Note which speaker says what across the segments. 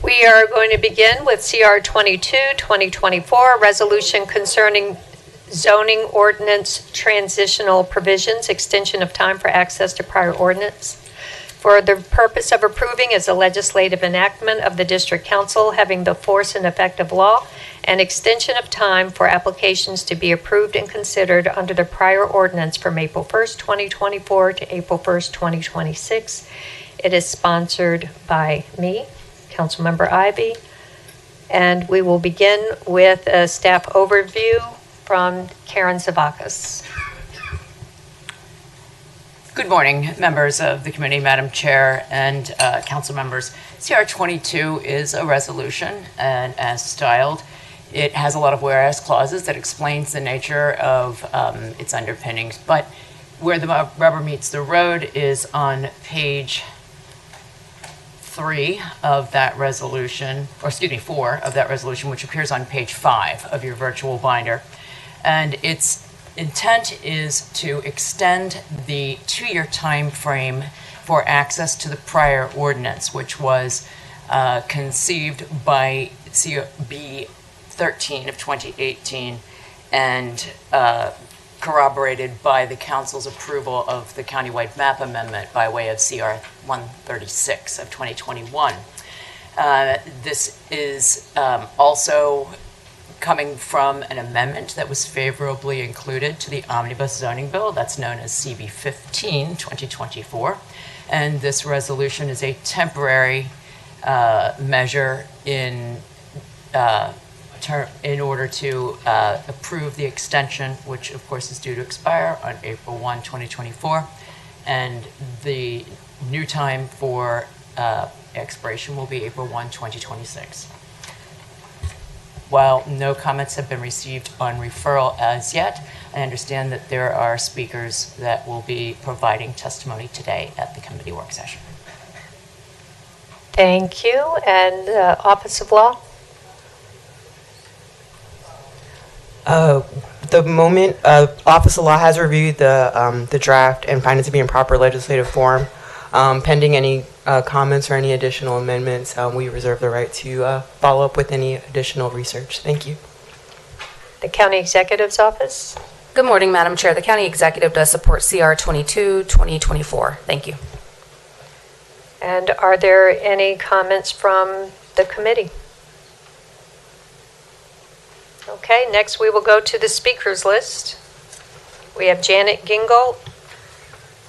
Speaker 1: We are going to begin with CR 22-2024, resolution concerning zoning ordinance transitional provisions, extension of time for access to prior ordinance. For the purpose of approving as a legislative enactment of the District Council having the force and effect of law, an extension of time for applications to be approved and considered under the prior ordinance from April 1st, 2024 to April 1st, 2026. It is sponsored by me, Councilmember Ivy, and we will begin with a staff overview from Karen Zavakis.
Speaker 2: Good morning, members of the committee, Madam Chair, and council members. CR 22 is a resolution, and as styled, it has a lot of whereas clauses that explains the nature of its underpinnings. But where the rubber meets the road is on page 3 of that resolution, or excuse me, 4 of that resolution, which appears on page 5 of your virtual binder. And its intent is to extend the 2-year time frame for access to the prior ordinance, which was conceived by CB 13 of 2018 and corroborated by the council's approval of the countywide map amendment by way of CR 136 of 2021. This is also coming from an amendment that was favorably included to the Omnibus Zoning Bill, that's known as CB 15 2024. And this resolution is a temporary measure in order to approve the extension, which of course is due to expire on April 1, 2024. And the new time for expiration will be April 1, 2026. While no comments have been received on referral as yet, I understand that there are speakers that will be providing testimony today at the committee work session.
Speaker 1: Thank you. And Office of Law?
Speaker 3: The moment Office of Law has reviewed the draft and find it to be in proper legislative form, pending any comments or any additional amendments, we reserve the right to follow up with any additional research. Thank you.
Speaker 1: The County Executive's Office?
Speaker 4: Good morning, Madam Chair. The County Executive does support CR 22-2024. Thank you.
Speaker 1: And are there any comments from the committee? Okay, next we will go to the speakers list. We have Janet Gingold.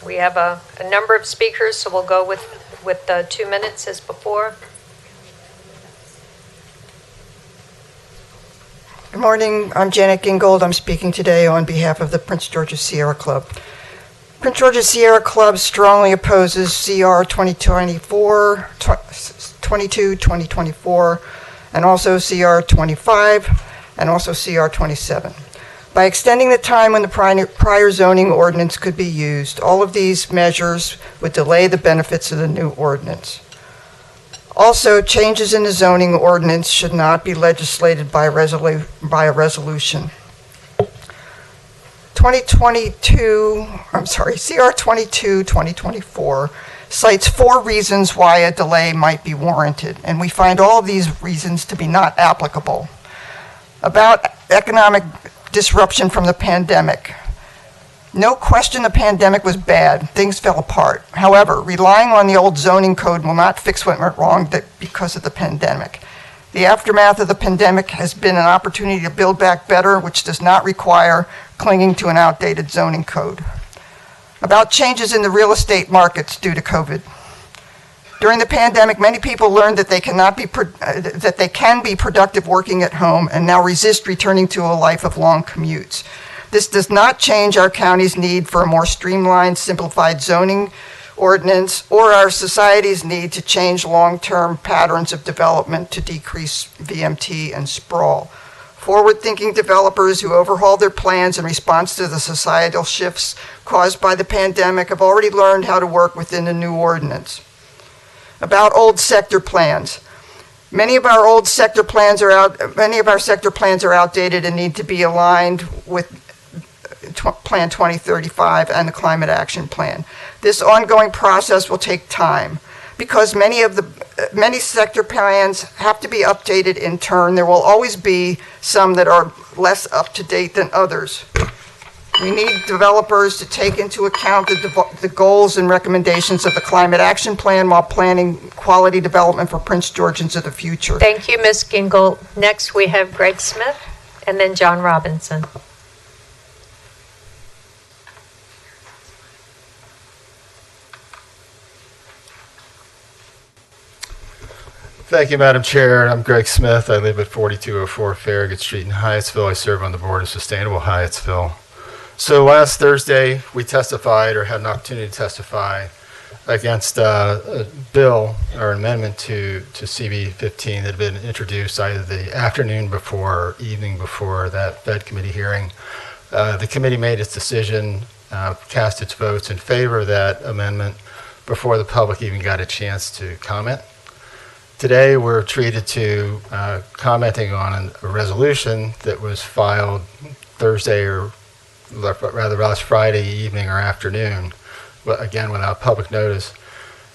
Speaker 1: We have a number of speakers, so we'll go with 2 minutes as before.
Speaker 5: Good morning, I'm Janet Gingold. I'm speaking today on behalf of the Prince George's Sierra Club. Prince George's Sierra Club strongly opposes CR 22-2024, and also CR 25, and also CR 27. By extending the time when the prior zoning ordinance could be used, all of these measures would delay the benefits of the new ordinance. Also, changes in the zoning ordinance should not be legislated by a resolution. CR 22-2024 cites 4 reasons why a delay might be warranted, and we find all of these reasons to be not applicable. About economic disruption from the pandemic. No question the pandemic was bad. Things fell apart. However, relying on the old zoning code will not fix what went wrong because of the pandemic. The aftermath of the pandemic has been an opportunity to build back better, which does not require clinging to an outdated zoning code. About changes in the real estate markets due to COVID. During the pandemic, many people learned that they can be productive working at home and now resist returning to a life of long commutes. This does not change our county's need for a more streamlined, simplified zoning ordinance or our society's need to change long-term patterns of development to decrease VMT and sprawl. Forward-thinking developers who overhaul their plans in response to the societal shifts caused by the pandemic have already learned how to work within the new ordinance. About old sector plans. Many of our sector plans are outdated and need to be aligned with Plan 2035 and the Climate Action Plan. This ongoing process will take time because many of the many sector plans have to be updated in turn. There will always be some that are less up to date than others. We need developers to take into account the goals and recommendations of the Climate Action Plan while planning quality development for Prince George into the future.
Speaker 1: Thank you, Ms. Gingle. Next, we have Greg Smith and then John Robinson.
Speaker 6: Thank you, Madam Chair. I'm Greg Smith. I live at 4204 Farragut Street in Hyattsville. I serve on the board of Sustainable Hyattsville. So last Thursday, we testified or had an opportunity to testify against a bill or amendment to CB 15 that had been introduced either the afternoon before or evening before that Fed committee hearing. The committee made its decision, cast its votes in favor of that amendment before the public even got a chance to comment. Today, we're treated to commenting on a resolution that was filed Thursday or rather last Friday evening or afternoon, but again, without public notice.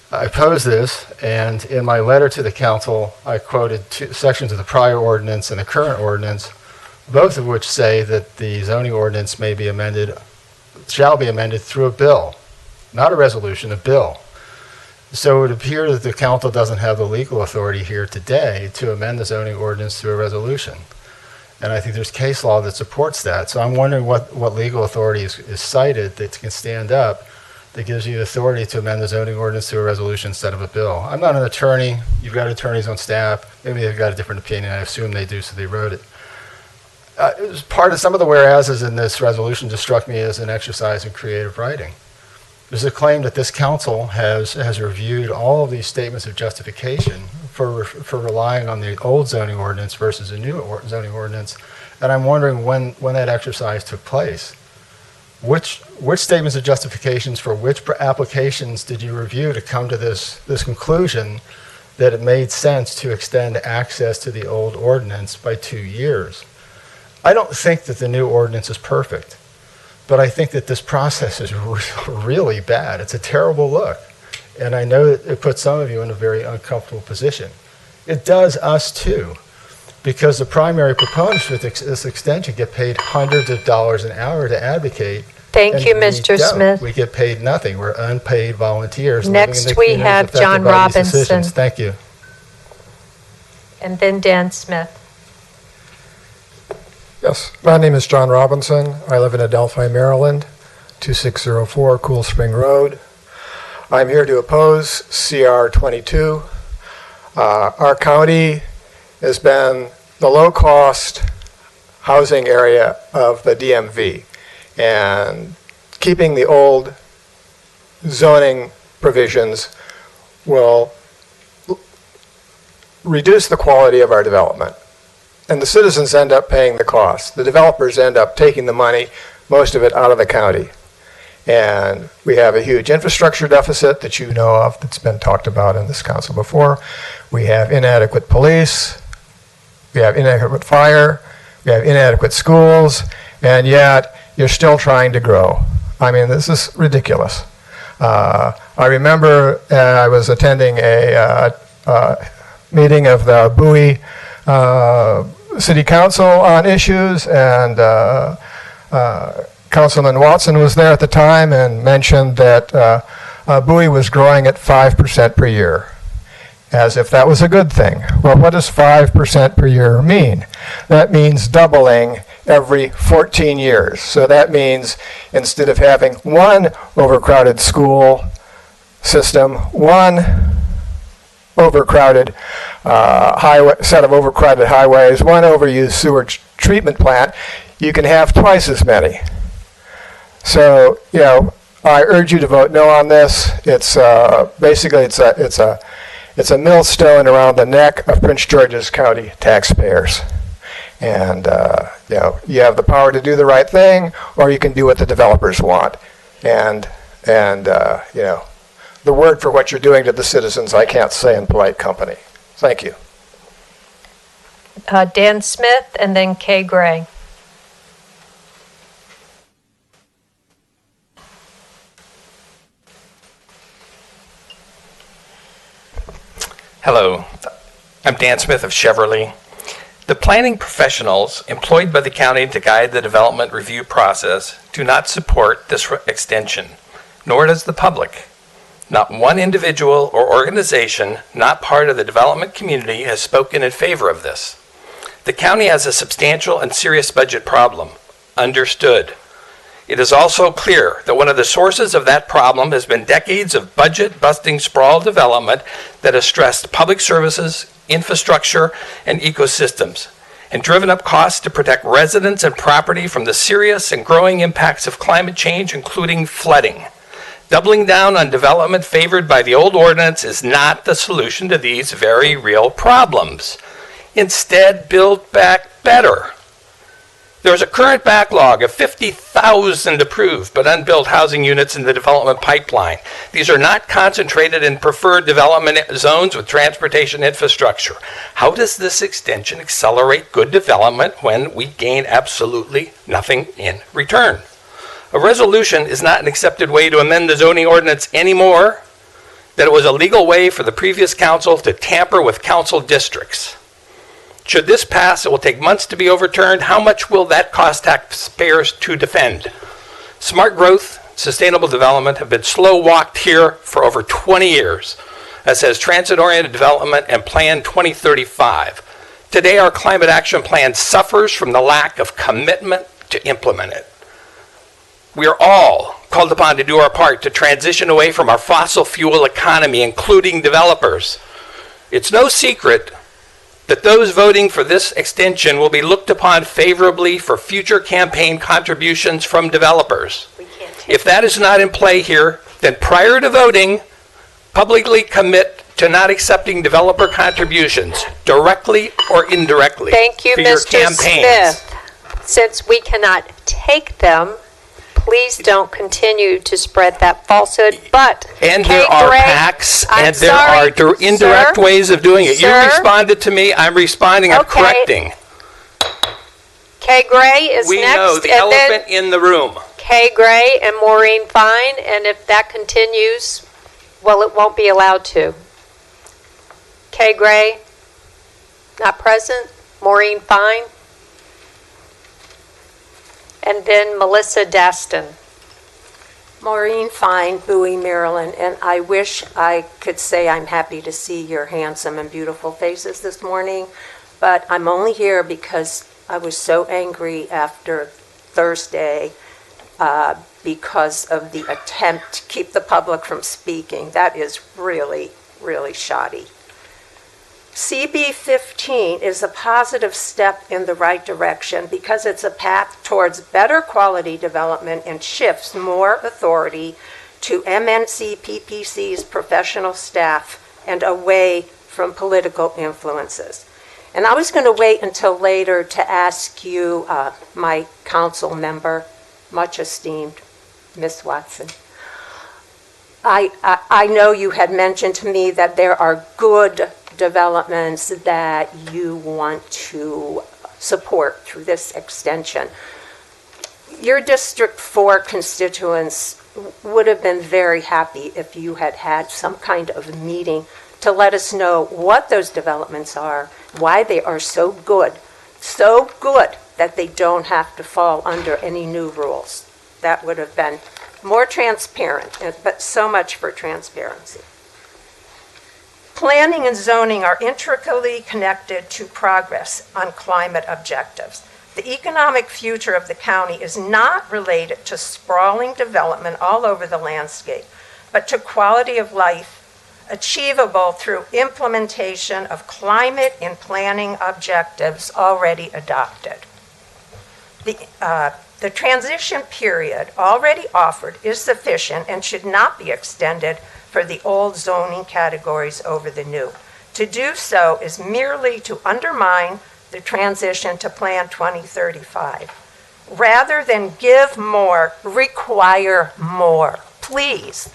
Speaker 6: I opposed this, and in my letter to the council, I quoted two sections of the prior ordinance and the current ordinance, both of which say that the zoning ordinance may be amended, shall be amended through a bill, not a resolution, a bill. So it would appear that the council doesn't have the legal authority here today to amend the zoning ordinance through a resolution. And I think there's case law that supports that. So I'm wondering what legal authority is cited that can stand up that gives you the authority to amend the zoning ordinance through a resolution instead of a bill. I'm not an attorney. You've got attorneys on staff. Maybe they've got a different opinion. I assume they do, so they wrote it. It was part of some of the whereases in this resolution just struck me as an exercise in creative writing. There's a claim that this council has reviewed all of these statements of justification for relying on the old zoning ordinance versus a new zoning ordinance, and I'm wondering when that exercise took place. Which statements of justifications for which applications did you review to come to this conclusion that it made sense to extend access to the old ordinance by 2 years? I don't think that the new ordinance is perfect. But I think that this process is really bad. It's a terrible look. And I know that it puts some of you in a very uncomfortable position. It does us too, because the primary proponents for this extension get paid hundreds of dollars an hour to advocate.
Speaker 1: Thank you,
Speaker 6: and we
Speaker 1: Mr.
Speaker 6: don't.
Speaker 1: Smith.
Speaker 6: We get paid nothing. We're unpaid volunteers.
Speaker 1: Next,
Speaker 6: living in the
Speaker 1: we
Speaker 6: communities
Speaker 1: have
Speaker 6: affected
Speaker 1: John
Speaker 6: by these
Speaker 1: Robinson.
Speaker 6: decisions. Thank you.
Speaker 1: And then Dan Smith.
Speaker 7: Yes, my name is John Robinson. I live in Adelphi, Maryland, 2604 Cool Spring Road. I'm here to oppose CR 22. Our county has been the low-cost housing area of the DMV, and keeping the old zoning provisions will reduce the quality of our development. And the citizens end up paying the cost. The developers end up taking the money, most of it out of the county. And we have a huge infrastructure deficit that you know of that's been talked about in this council before. We have inadequate police. We have inadequate fire. We have inadequate schools. And yet, you're still trying to grow. I mean, this is ridiculous. I remember I was attending a meeting of the Bowie City Council on issues, and Councilman Watson was there at the time and mentioned that Bowie was growing at 5% per year, as if that was a good thing. Well, what does 5% per year mean? That means doubling every 14 years. So that means instead of having one overcrowded school system, one overcrowded set of overcrowded highways, one overused sewage treatment plant, you can have twice as many. So, you know, I urge you to vote no on this. It's basically it's a millstone around the neck of Prince George's County taxpayers. And you know, you have the power to do the right thing, or you can do what the developers want. And you know, the word for what you're doing to the citizens, I can't say in polite company. Thank you.
Speaker 1: Dan Smith and then Kay Gray.
Speaker 8: Hello, I'm Dan Smith of Chevrolet. The planning professionals employed by the county to guide the development review process do not support this extension, nor does the public. Not one individual or organization not part of the development community has spoken in favor of this. The county has a substantial and serious budget problem. Understood. It is also clear that one of the sources of that problem has been decades of budget-busting sprawl development that has stressed public services, infrastructure, and ecosystems, and driven up costs to protect residents and property from the serious and growing impacts of climate change, including flooding. Doubling down on development favored by the old ordinance is not the solution to these very real problems. Instead, build back better. There is a current backlog of 50,000 approved but unbuilt housing units in the development pipeline. These are not concentrated in preferred development zones with transportation infrastructure. How does this extension accelerate good development when we gain absolutely nothing in return? A resolution is not an accepted way to amend the zoning ordinance anymore than it was a legal way for the previous council to tamper with council districts. Should this pass, it will take months to be overturned. How much will that cost taxpayers to defend? Smart growth, sustainable development have been slow-walked here for over 20 years, as has transit-oriented development and Plan 2035. Today, our climate action plan suffers from the lack of commitment to implement it. We are all called upon to do our part to transition away from our fossil fuel economy, including developers. It's no secret that those voting for this extension will be looked upon favorably for future campaign contributions from developers. If that is not in play here, then prior to voting, publicly commit to not accepting developer contributions, directly or indirectly.
Speaker 1: Thank you,
Speaker 8: for your
Speaker 1: Mr.
Speaker 8: campaigns.
Speaker 1: Smith. Since we cannot take them, please don't continue to spread that falsehood. But
Speaker 8: And
Speaker 1: Kay
Speaker 8: there are
Speaker 1: Gray,
Speaker 8: PACs,
Speaker 1: I'm
Speaker 8: and there
Speaker 1: sorry,
Speaker 8: are indirect
Speaker 1: sir,
Speaker 8: ways of doing it. You
Speaker 1: sir.
Speaker 8: responded to me, I'm responding, I'm
Speaker 1: Okay.
Speaker 8: correcting.
Speaker 1: Kay Gray is
Speaker 8: We
Speaker 1: next,
Speaker 8: know the
Speaker 1: and then
Speaker 8: elephant in the room.
Speaker 1: Kay Gray and Maureen Fine, and if that continues, well, it won't be allowed to. Kay Gray, not present. Maureen Fine. And then Melissa Daston.
Speaker 9: Maureen Fine, Bowie, Maryland, and I wish I could say I'm happy to see your handsome and beautiful faces this morning, but I'm only here because I was so angry after Thursday because of the attempt to keep the public from speaking. That is really, really shoddy. CB 15 is a positive step in the right direction because it's a path towards better quality development and shifts more authority to MNC PPC's professional staff and away from political influences. And I was going to wait until later to ask you, my council member, much esteemed Ms. Watson. I know you had mentioned to me that there are good developments that you want to support through this extension. Your District 4 constituents would have been very happy if you had had some kind of meeting to let us know what those developments are, why they are so good that they don't have to fall under any new rules. That would have been more transparent, but so much for transparency. Planning and zoning are intricately connected to progress on climate objectives. The economic future of the county is not related to sprawling development all over the landscape, but to quality of life achievable through implementation of climate and planning objectives already adopted. The transition period already offered is sufficient and should not be extended for the old zoning categories over the new. To do so is merely to undermine the transition to Plan 2035. Rather than give more, require more. Please.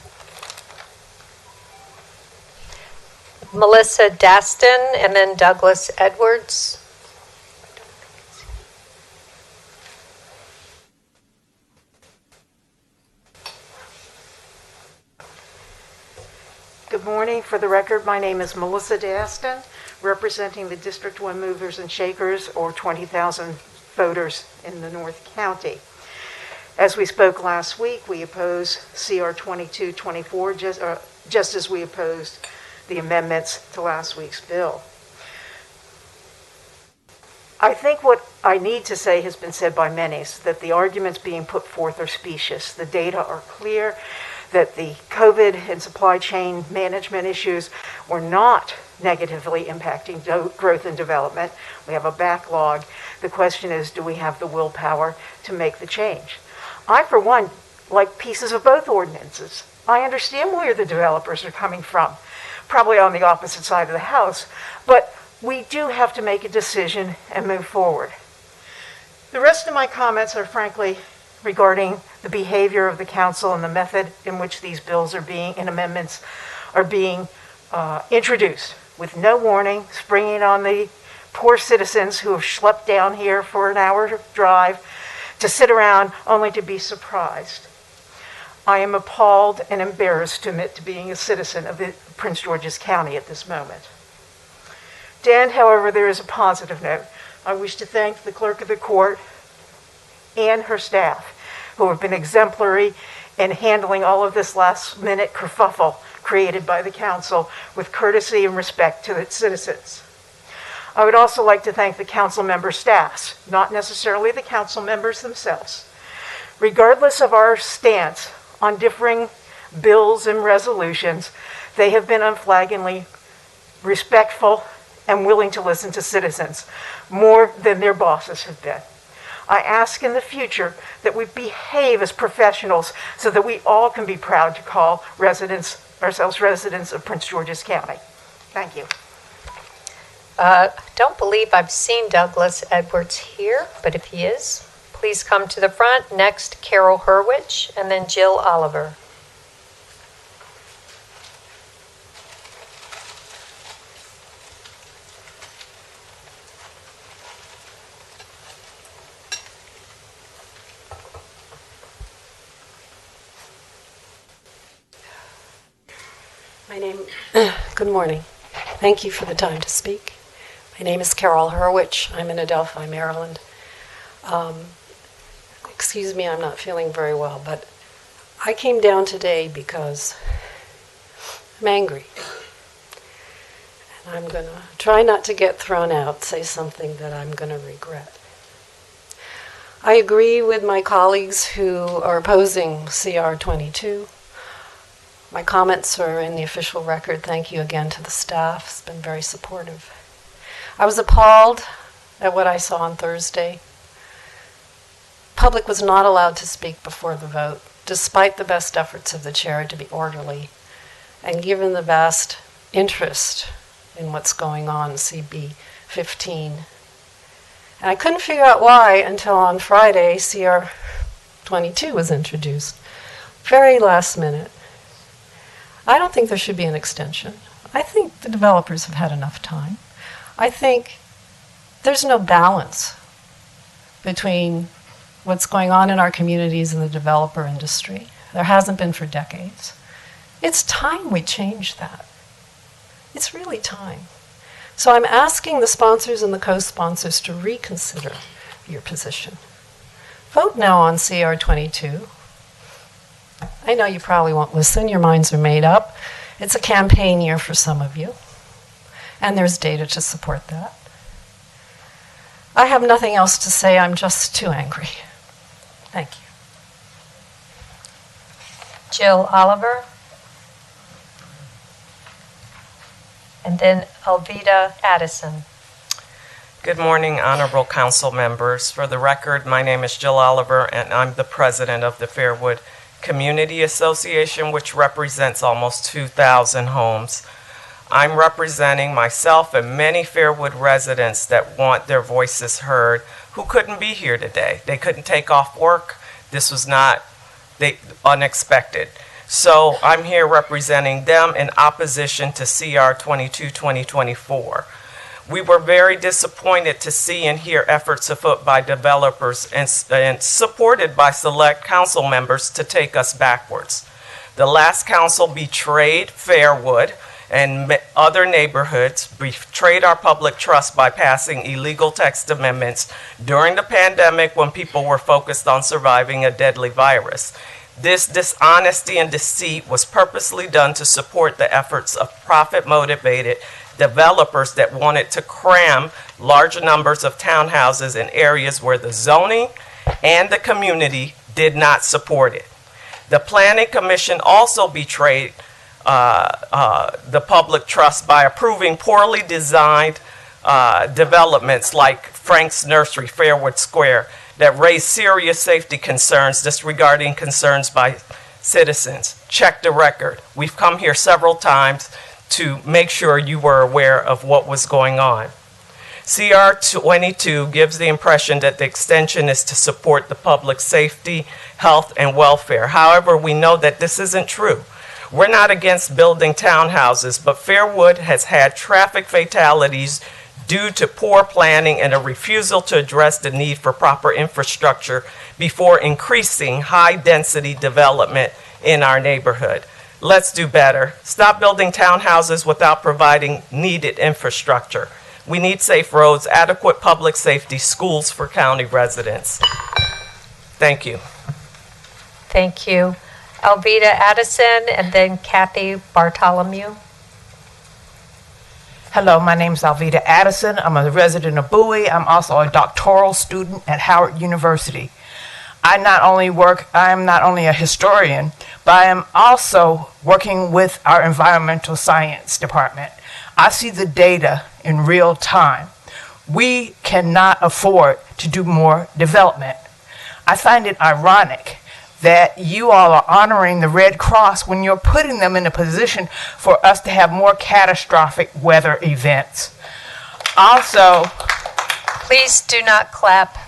Speaker 1: Melissa Daston and then Douglas Edwards.
Speaker 9: Good morning.
Speaker 10: morning. For the record, my name is Melissa Daston, representing the District 1 Movers and Shakers, or 20,000 voters in the North County. As we spoke last week, we oppose CR 2224 just as we opposed the amendments to last week's bill. I think what I need to say has been said by many, is that the arguments being put forth are specious. The data are clear that the COVID and supply chain management issues were not negatively impacting growth and development. We have a backlog. The question is, do we have the willpower to make the change? I, for one, like pieces of both ordinances. I understand where the developers are coming from, probably on the opposite side of the house, but we do have to make a decision and move forward. The rest of my comments are frankly regarding the behavior of the council and the method in which these bills are being, and amendments are being introduced with no warning, springing on the poor citizens who have schlepped down here for an hour drive to sit around only to be surprised. I am appalled and embarrassed to admit to being a citizen of Prince George's County at this moment. Dan, however, there is a positive note. I wish to thank the clerk of the court and her staff, who have been exemplary in handling all of this last-minute kerfuffle created by the council with courtesy and respect to its citizens. I would also like to thank the council member staffs, not necessarily the council members themselves. Regardless of our stance on differing bills and resolutions, they have been unflaggingly respectful and willing to listen to citizens more than their bosses have been. I ask in the future that we behave as professionals so that we all can be proud to call ourselves residents of Prince George's County. Thank you.
Speaker 1: I don't believe I've seen Douglas Edwards here, but if he is, please come to the front. Next, Carol Hurwitz, and then Jill Oliver.
Speaker 11: Good morning. Thank you for the time to speak. My name is Carol Hurwitz. I'm in Adelphi, Maryland. Excuse me, I'm not feeling very well, but I came down today because I'm angry. And I'm going to try not to get thrown out, say something that I'm going to regret. I agree with my colleagues who are opposing CR 22. My comments are in the official record. Thank you again to the staff. It's been very supportive. I was appalled at what I saw on Thursday. Public was not allowed to speak before the vote, despite the best efforts of the chair to be orderly, and given the vast interest in what's going on in CB 15. And I couldn't figure out why until on Friday, CR 22 was introduced. Very last minute. I don't think there should be an extension. I think the developers have had enough time. I think there's no balance between what's going on in our communities and the developer industry. There hasn't been for decades. It's time we change that. It's really time. So I'm asking the sponsors and the co-sponsors to reconsider your position. Vote no on CR 22. I know you probably won't listen. Your minds are made up. It's a campaign year for some of you, and there's data to support that. I have nothing else to say. I'm just too angry. Thank you.
Speaker 1: Jill Oliver. And then Alveda Addison.
Speaker 12: Good morning, honorable council members. For the record, my name is Jill Oliver, and I'm the president of the Fairwood Community Association, which represents almost 2,000 homes. I'm representing myself and many Fairwood residents that want their voices heard who couldn't be here today. They couldn't take off work. This was not unexpected. So I'm here representing them in opposition to CR 22-2024. We were very disappointed to see and hear efforts afoot by developers and supported by select council members to take us backwards. The last council betrayed Fairwood and other neighborhoods betrayed our public trust by passing illegal text amendments during the pandemic when people were focused on surviving a deadly virus. This dishonesty and deceit was purposely done to support the efforts of profit-motivated developers that wanted to cram large numbers of townhouses in areas where the zoning and the community did not support it. The Planning Commission also betrayed the public trust by approving poorly designed developments like Frank's Nursery, Fairwood Square, that raised serious safety concerns disregarding concerns by citizens. Check the record. We've come here several times to make sure you were aware of what was going on. CR 22 gives the impression that the extension is to support the public's safety, health, and welfare. However, we know that this isn't true. We're not against building townhouses, but Fairwood has had traffic fatalities due to poor planning and a refusal to address the need for proper infrastructure before increasing high-density development in our neighborhood. Let's do better. Stop building townhouses without providing needed infrastructure. We need safe roads, adequate public safety, schools for county residents. Thank you.
Speaker 1: Thank you. Alveda Addison and then Kathy Bartholomew.
Speaker 13: Hello, my name is Alveda Addison. I'm a resident of Bowie. I'm also a doctoral student at Howard University. I am not only a historian, but I am also working with our environmental science department. I see the data in real time. We cannot afford to do more development. I find it ironic that you all are honoring the Red Cross when you're putting them in a position for us to have more catastrophic weather events. Also,
Speaker 1: please do not clap.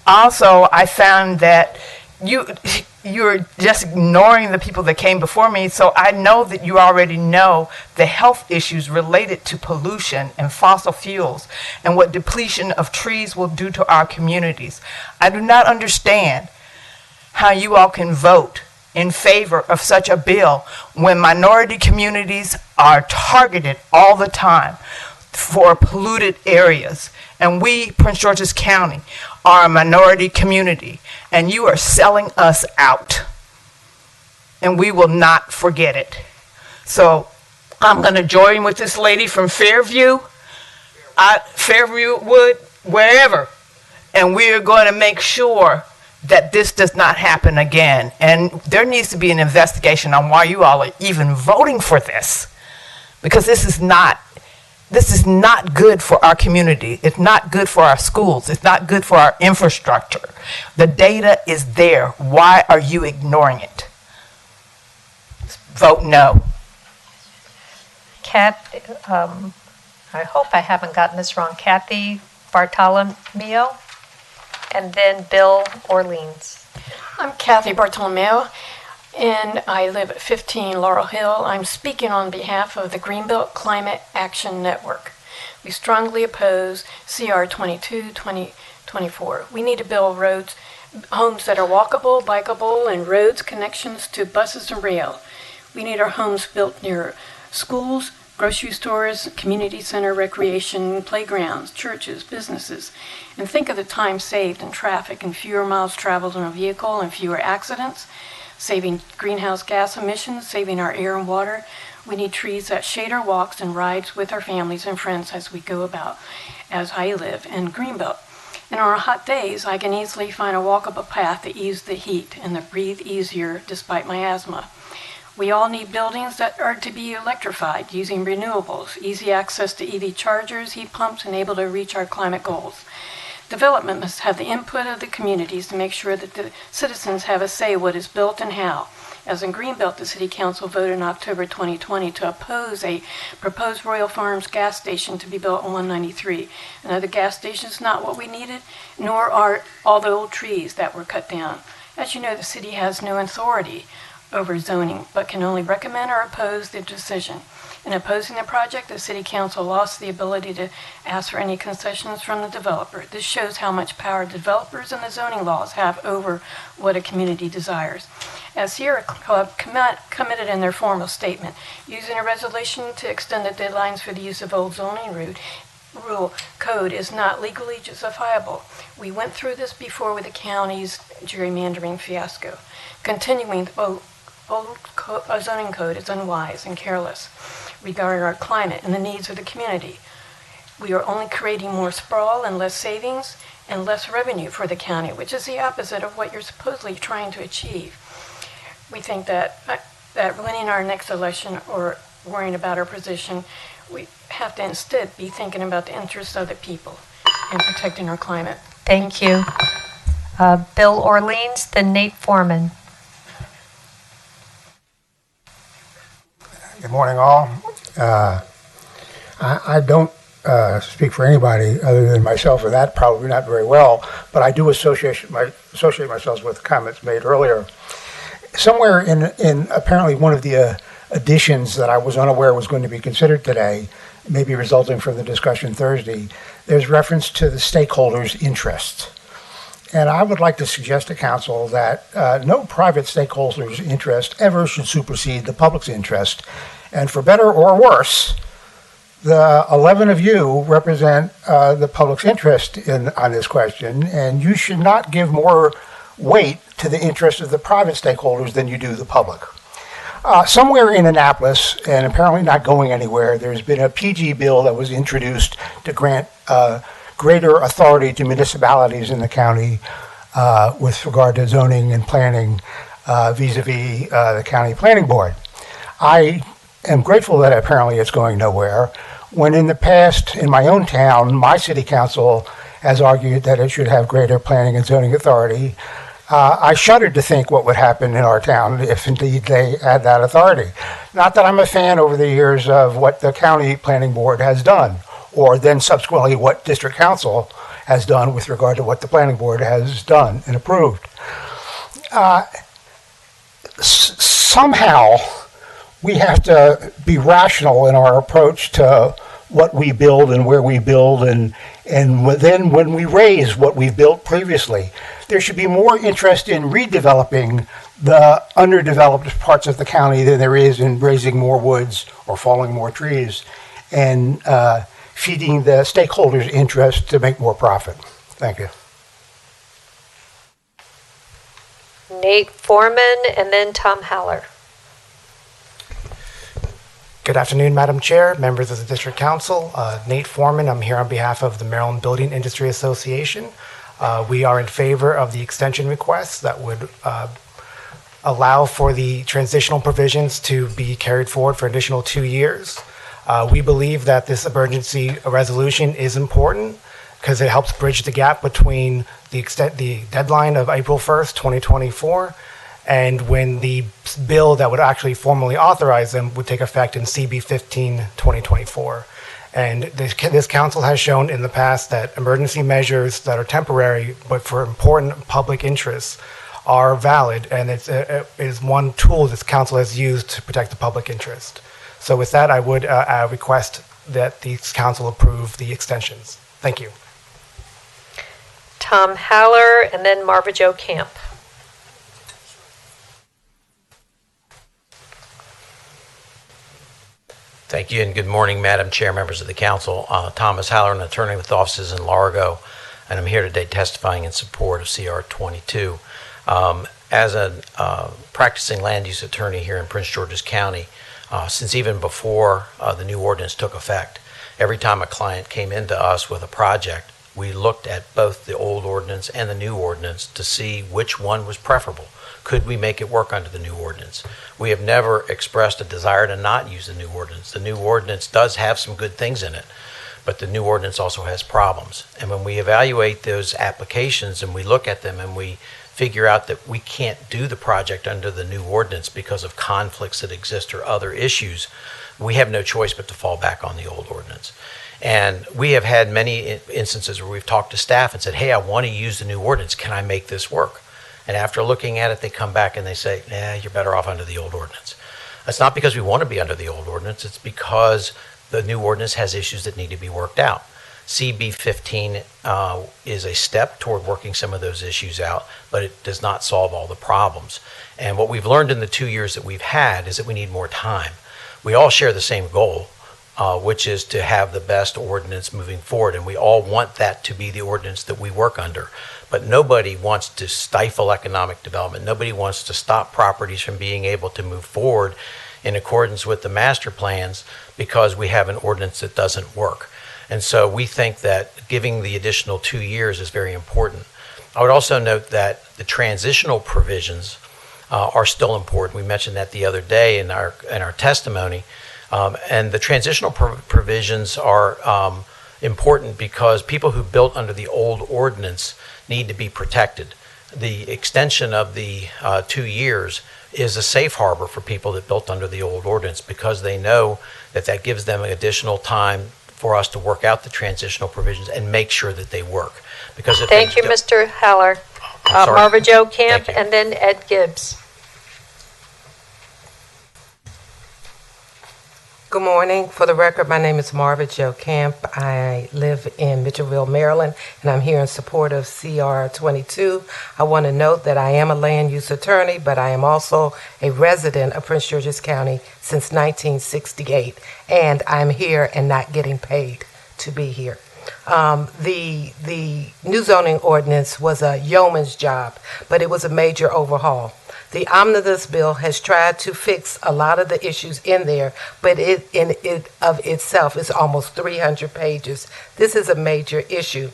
Speaker 13: Also, I found that you're just ignoring the people that came before me, so I know that you already know the health issues related to pollution and fossil fuels and what depletion of trees will do to our communities. I do not understand how you all can vote in favor of such a bill when minority communities are targeted all the time for polluted areas. And we, Prince George's County, are a minority community, and you are selling us out. And we will not forget it. So I'm going to join with this lady from Fairview, Fairwood, wherever, and we are going to make sure that this does not happen again. And there needs to be an investigation on why you all are even voting for this, because this is not good for our community. It's not good for our schools. It's not good for our infrastructure. The data is there. Why are you ignoring it? Vote no.
Speaker 1: I hope I haven't gotten this wrong. Kathy Bartholomew and then Bill Orleans.
Speaker 14: I'm Kathy Bartolomeo, and I live at 15 Laurel Hill. I'm speaking on behalf of the Greenbelt Climate Action Network. We strongly oppose CR 22, 2024. We need to build roads, homes that are walkable, bikeable, and roads connections to buses and rail. We need our homes built near schools, grocery stores, community center, recreation, playgrounds, churches, businesses. And think of the time saved in traffic and fewer miles traveled in a vehicle and fewer accidents, saving greenhouse gas emissions, saving our air and water. We need trees that shade our walks and rides with our families and friends as we go about, as I live in Greenbelt. And on hot days, I can easily find a walkable path to ease the heat and to breathe easier despite my asthma. We all need buildings that are to be electrified using renewables, easy access to EV chargers, heat pumps, and able to reach our climate goals. Development must have the input of the communities to make sure that the citizens have a say what is built and how. As in Greenbelt, the City Council voted in October 2020 to oppose a proposed Royal Farms gas station to be built on 193. Another gas station is not what we needed, nor are all the old trees that were cut down. As you know, the city has no authority over zoning, but can only recommend or oppose the decision. In opposing the project, the City Council lost the ability to ask for any concessions from the developer. This shows how much power developers and the zoning laws have over what a community desires. As Sierra Club committed in their formal statement, using a resolution to extend the deadlines for the use of old zoning rule code is not legally justifiable. We went through this before with the county's gerrymandering fiasco. Continuing the old zoning code is unwise and careless regarding our climate and the needs of the community. We are only creating more sprawl and less savings and less revenue for the county, which is the opposite of what you're supposedly trying to achieve. We think that winning our next election or worrying about our position, we have to instead be thinking about the interests of the people and protecting our climate.
Speaker 1: Thank you. Bill Orleans, then Nate Foreman.
Speaker 15: Good morning, all. I don't speak for anybody other than myself, and that probably not very well, but I do associate myself with comments made earlier. Somewhere in apparently one of the additions that I was unaware was going to be considered today, maybe resulting from the discussion Thursday, there's reference to the stakeholders' interest. And I would like to suggest to council that no private stakeholder's interest ever should supersede the public's interest. And for better or worse, the 11 of you represent the public's interest on this question, and you should not give more weight to the interest of the private stakeholders than you do the public. Somewhere in Annapolis, and apparently not going anywhere, there's been a PG bill that was introduced to grant greater authority to municipalities in the county with regard to zoning and planning vis-a-vis the county planning board. I am grateful that apparently it's going nowhere, when in the past, in my own town, my city council has argued that it should have greater planning and zoning authority. I shuddered to think what would happen in our town if indeed they had that authority. Not that I'm a fan over the years of what the county planning board has done, or then subsequently what district council has done with regard to what the planning board has done and approved. Somehow we have to be rational in our approach to what we build and where we build, and then when we raise what we've built previously. There should be more interest in redeveloping the underdeveloped parts of the county than there is in raising more woods or falling more trees and feeding the stakeholders' interest to make more profit. Thank you.
Speaker 1: Nate Foreman, and then Tom Haller.
Speaker 16: Good afternoon, Madam Chair, members of the District Council. Nate Foreman, I'm here on behalf of the Maryland Building Industry Association. We are in favor of the extension requests that would allow for the transitional provisions to be carried forward for an additional 2 years. We believe that this emergency resolution is important because it helps bridge the gap between the deadline of April 1st, 2024, and when the bill that would actually formally authorize them would take effect in CB 15, 2024. And this council has shown in the past that emergency measures that are temporary but for important public interests are valid, and it is one tool this council has used to protect the public interest. So with that, I would request that the council approve the extensions. Thank you.
Speaker 1: Tom Haller, and then Marva Jo Camp.
Speaker 17: Thank you, and good morning, Madam Chair, members of the council. Thomas Haller, an attorney with offices in Largo, and I'm here today testifying in support of CR 22. As a practicing land use attorney here in Prince George's County, since even before the new ordinance took effect, every time a client came into us with a project, we looked at both the old ordinance and the new ordinance to see which one was preferable. Could we make it work under the new ordinance? We have never expressed a desire to not use the new ordinance. The new ordinance does have some good things in it, but the new ordinance also has problems. And when we evaluate those applications and we look at them and we figure out that we can't do the project under the new ordinance because of conflicts that exist or other issues, we have no choice but to fall back on the old ordinance. And we have had many instances where we've talked to staff and said, hey, I want to use the new ordinance. Can I make this work? And after looking at it, they come back and they say, you're better off under the old ordinance. It's not because we want to be under the old ordinance, it's because the new ordinance has issues that need to be worked out. CB 15 is a step toward working some of those issues out, but it does not solve all the problems. And what we've learned in the 2 years that we've had is that we need more time. We all share the same goal, which is to have the best ordinance moving forward, and we all want that to be the ordinance that we work under. But nobody wants to stifle economic development. Nobody wants to stop properties from being able to move forward in accordance with the master plans because we have an ordinance that doesn't work. And so we think that giving the additional 2 years is very important. I would also note that the transitional provisions are still important. We mentioned that the other day in our testimony. And the transitional provisions are important because people who built under the old ordinance need to be protected. The extension of the 2 years is a safe harbor for people that built under the old ordinance because they know that that gives them additional time for us to work out the transitional provisions and make sure that they work. Because if
Speaker 1: Thank you, Mr. Heller.
Speaker 17: sorry.
Speaker 1: Marva Jo Camp,
Speaker 17: Thank you.
Speaker 1: and then Ed Gibbs.
Speaker 18: Good morning. For the record, my name is Marva Jo Camp. I live in Mitchellville, Maryland, and I'm here in support of CR 22. I want to note that I am a land use attorney, but I am also a resident of Prince George's County since 1968, and I'm here and not getting paid to be here. The new zoning ordinance was a yeoman's job, but it was a major overhaul. The omnibus bill has tried to fix a lot of the issues in there, but it of itself is almost 300 pages. This is a major issue.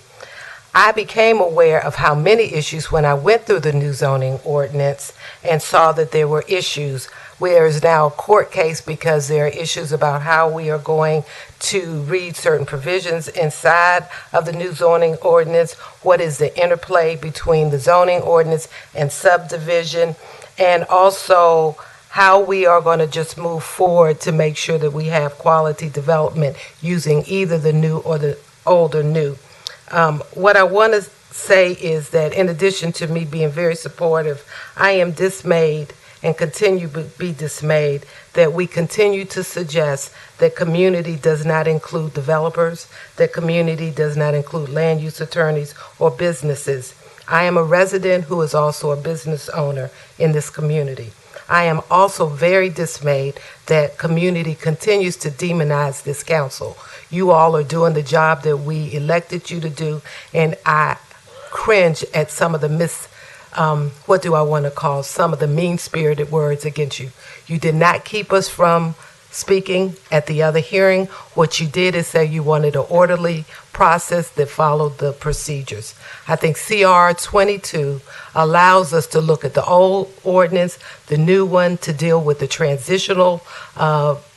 Speaker 18: I became aware of how many issues when I went through the new zoning ordinance and saw that there were issues. There is now a court case because there are issues about how we are going to read certain provisions inside of the new zoning ordinance. What is the interplay between the zoning ordinance and subdivision? And also how we are going to just move forward to make sure that we have quality development using either the new or the older new. What I want to say is that in addition to me being very supportive, I am dismayed and continue to be dismayed that we continue to suggest that community does not include developers, that community does not include land use attorneys or businesses. I am a resident who is also a business owner in this community. I am also very dismayed that community continues to demonize this council. You all are doing the job that we elected you to do, and I cringe at some of the some of the mean-spirited words against you. You did not keep us from speaking at the other hearing. What you did is say you wanted an orderly process that followed the procedures. I think CR 22 allows us to look at the old ordinance, the new one to deal with the transitional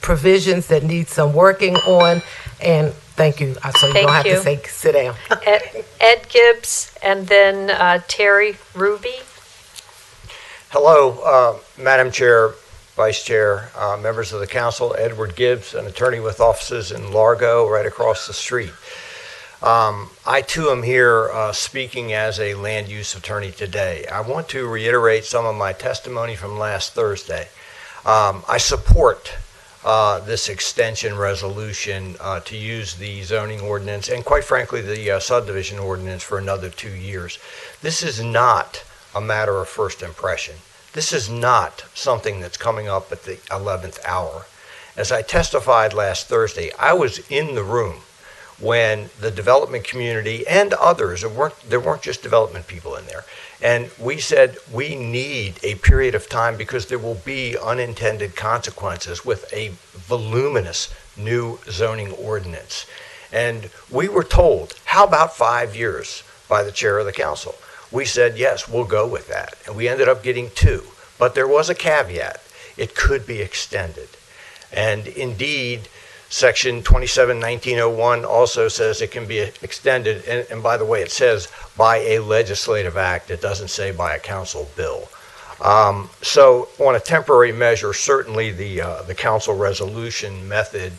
Speaker 18: provisions that need some working on. And thank you. So you don't have to say sit down.
Speaker 1: Ed Gibbs, and then Terry Ruby.
Speaker 19: Hello, Madam Chair, Vice Chair, members of the council. Edward Gibbs, an attorney with offices in Largo, right across the street. I too am here speaking as a land use attorney today. I want to reiterate some of my testimony from last Thursday. I support this extension resolution to use the zoning ordinance and, quite frankly, the subdivision ordinance for another 2 years. This is not a matter of first impression. This is not something that's coming up at the 11th hour. As I testified last Thursday, I was in the room when the development community and others, there weren't just development people in there, and we said we need a period of time because there will be unintended consequences with a voluminous new zoning ordinance. And we were told, how about 5 years by the chair of the council? We said, yes, we'll go with that. And we ended up getting 2. But there was a caveat. It could be extended. And indeed, Section 27-1901 also says it can be extended. And by the way, it says by a legislative act. It doesn't say by a council bill. So on a temporary measure, certainly the council resolution method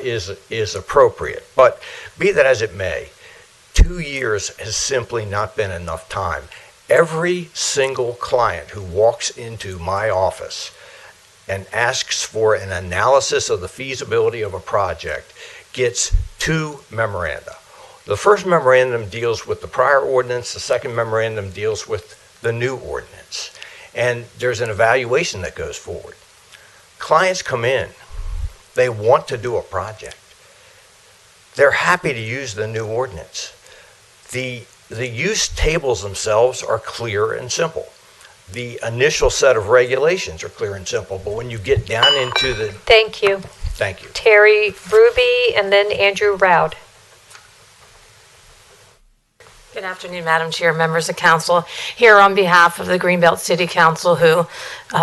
Speaker 19: is appropriate. But be that as it may, 2 years has simply not been enough time. Every single client who walks into my office and asks for an analysis of the feasibility of a project gets two memoranda. The first memorandum deals with the prior ordinance, the second memorandum deals with the new ordinance. And there's an evaluation that goes forward. Clients come in, they want to do a project. They're happy to use the new ordinance. The use tables themselves are clear and simple. The initial set of regulations are clear and simple, but when you get down into the...
Speaker 1: Thank you.
Speaker 19: Thank you.
Speaker 1: Terry Ruby and then Andrew Roud.
Speaker 4: Good afternoon, Madam Chair, members of council. Here on behalf of the Greenbelt City Council, who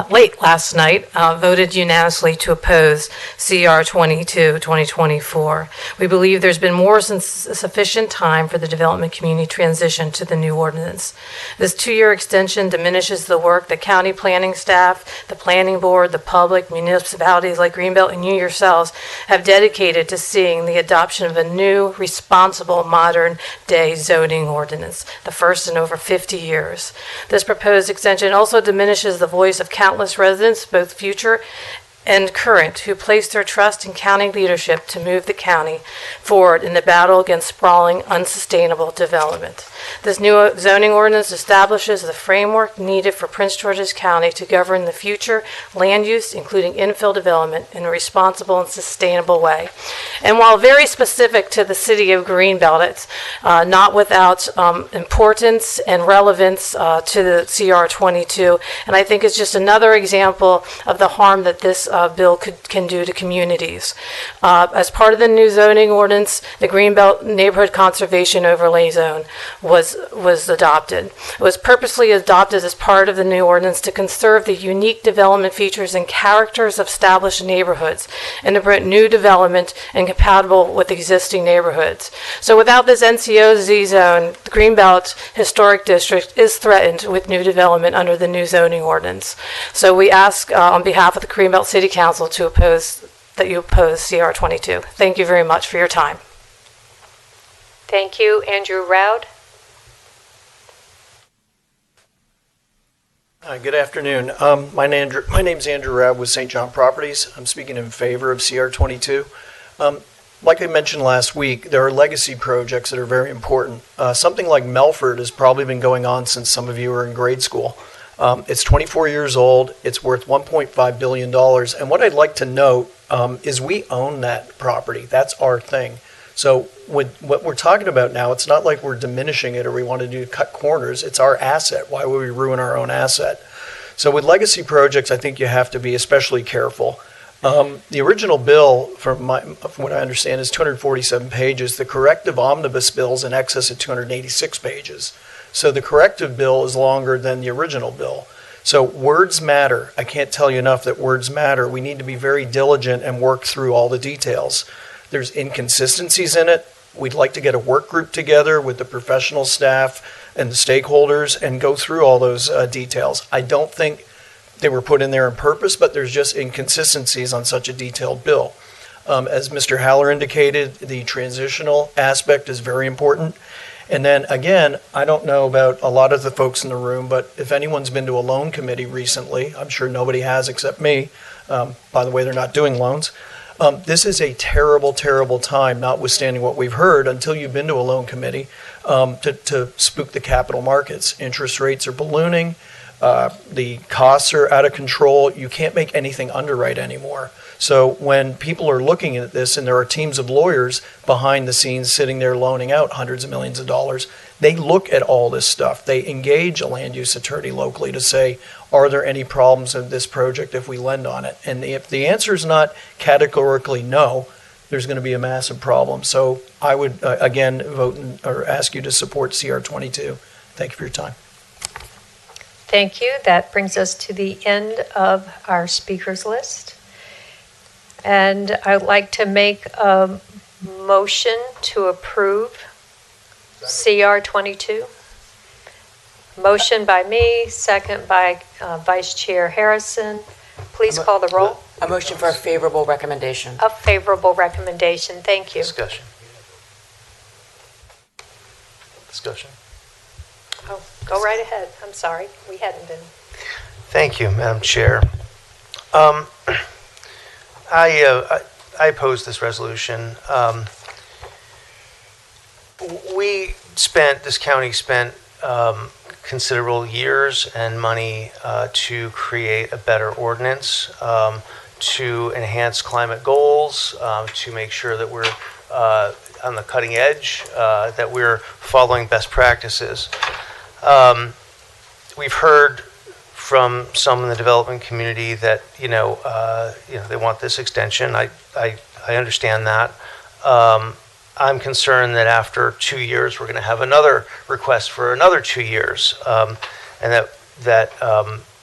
Speaker 4: late last night voted unanimously to oppose CR 22-2024. We believe there's been more than sufficient time for the development community transition to the new ordinance. This 2-year extension diminishes the work the county planning staff, the planning board, the public, municipalities like Greenbelt and you yourselves have dedicated to seeing the adoption of a new, responsible, modern-day zoning ordinance, the first in over 50 years. This proposed extension also diminishes the voice of countless residents, both future and current, who placed their trust in county leadership to move the county forward in the battle against sprawling, unsustainable development. This new zoning ordinance establishes the framework needed for Prince George's County to govern the future land use, including infill development, in a responsible and sustainable way. And while very specific to the city of Greenbelt, it's not without importance and relevance to the CR 22. And I think it's just another example of the harm that this bill can do to communities. As part of the new zoning ordinance, the Greenbelt Neighborhood Conservation Overlay Zone was adopted. It was purposely adopted as part of the new ordinance to conserve the unique development features and characters of established neighborhoods and to promote new development and compatible with existing neighborhoods. So without this NCOZ zone, the Greenbelt Historic District is threatened with new development under the new zoning ordinance. So we ask on behalf of the Greenbelt City Council to oppose CR 22. Thank you very much for your time.
Speaker 1: Thank you. Andrew Roud.
Speaker 20: Good afternoon. My name's Andrew Rabb with St. John Properties. I'm speaking in favor of CR 22. Like I mentioned last week, there are legacy projects that are very important. Something like Melford has probably been going on since some of you were in grade school. It's 24 years old. It's worth $1.5 billion. And what I'd like to note is we own that property. That's our thing. So what we're talking about now, it's not like we're diminishing it or we want to cut corners. It's our asset. Why would we ruin our own asset? So with legacy projects, I think you have to be especially careful. The original bill, from what I understand, is 247 pages. The corrective omnibus bill is in excess of 286 pages. So the corrective bill is longer than the original bill. So words matter. I can't tell you enough that words matter. We need to be very diligent and work through all the details. There's inconsistencies in it. We'd like to get a work group together with the professional staff and the stakeholders and go through all those details. I don't think they were put in there on purpose, but there's just inconsistencies on such a detailed bill. As Mr. Haller indicated, the transitional aspect is very important. And then again, I don't know about a lot of the folks in the room, but if anyone's been to a loan committee recently, I'm sure nobody has except me. By the way, they're not doing loans. This is a terrible, terrible time, notwithstanding what we've heard, until you've been to a loan committee, to spook the capital markets. Interest rates are ballooning. The costs are out of control. You can't make anything underwrite anymore. So when people are looking at this, and there are teams of lawyers behind the scenes sitting there loaning out hundreds of millions of dollars, they look at all this stuff. They engage a land use attorney locally to say, are there any problems in this project if we lend on it? And if the answer is not categorically no, there's going to be a massive problem. So I would, again, vote or ask you to support CR 22. Thank you for your time.
Speaker 1: Thank you. That brings us to the end of our speakers list. And I'd like to make a motion to approve CR 22. Motion by me, second by Vice Chair Harrison. Please call the roll.
Speaker 21: A motion for a favorable recommendation.
Speaker 1: A favorable recommendation. Thank you.
Speaker 22: Discussion.
Speaker 1: Oh, go right ahead. I'm sorry. We hadn't been.
Speaker 22: Thank you, Madam Chair.
Speaker 2: I oppose this resolution. This county spent considerable years and money to create a better ordinance, to enhance climate goals, to make sure that we're on the cutting edge, that we're following best practices. We've heard from some in the development community that they want this extension. I understand that. I'm concerned that after 2 years we're going to have another request for another 2 years, and that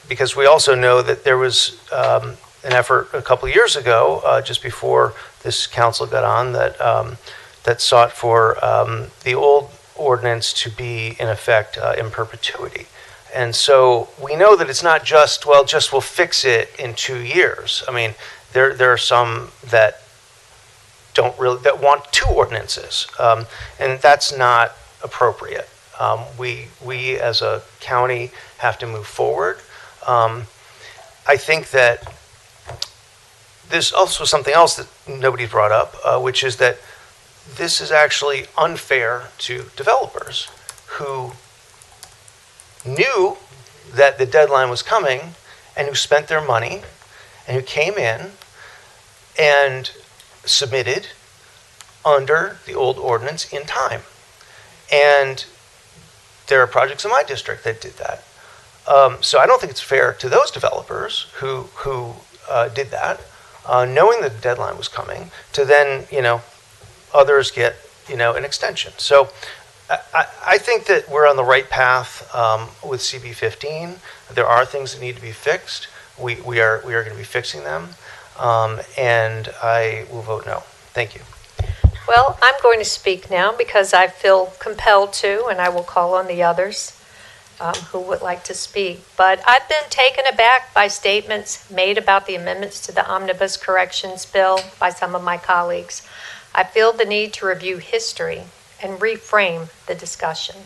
Speaker 2: because we also know that there was an effort a couple of years ago, just before this council got on, that sought for the old ordinance to be in effect in perpetuity. And so we know that it's not just, we'll fix it in 2 years. I mean, there are some that that want 2 ordinances, and that's not appropriate. We as a county have to move forward. I think that there's also something else that nobody brought up, which is that this is actually unfair to developers who knew that the deadline was coming and who spent their money and who came in and submitted under the old ordinance in time. And there are projects in my district that did that. So I don't think it's fair to those developers who did that, knowing that the deadline was coming, to then, others get, an extension. So I think that we're on the right path with CB 15. There are things that need to be fixed. We are going to be fixing them. And I will vote no. Thank you.
Speaker 1: Well, I'm going to speak now because I feel compelled to, and I will call on the others who would like to speak. But I've been taken aback by statements made about the amendments to the Omnibus Corrections Bill by some of my colleagues. I feel the need to review history and reframe the discussion.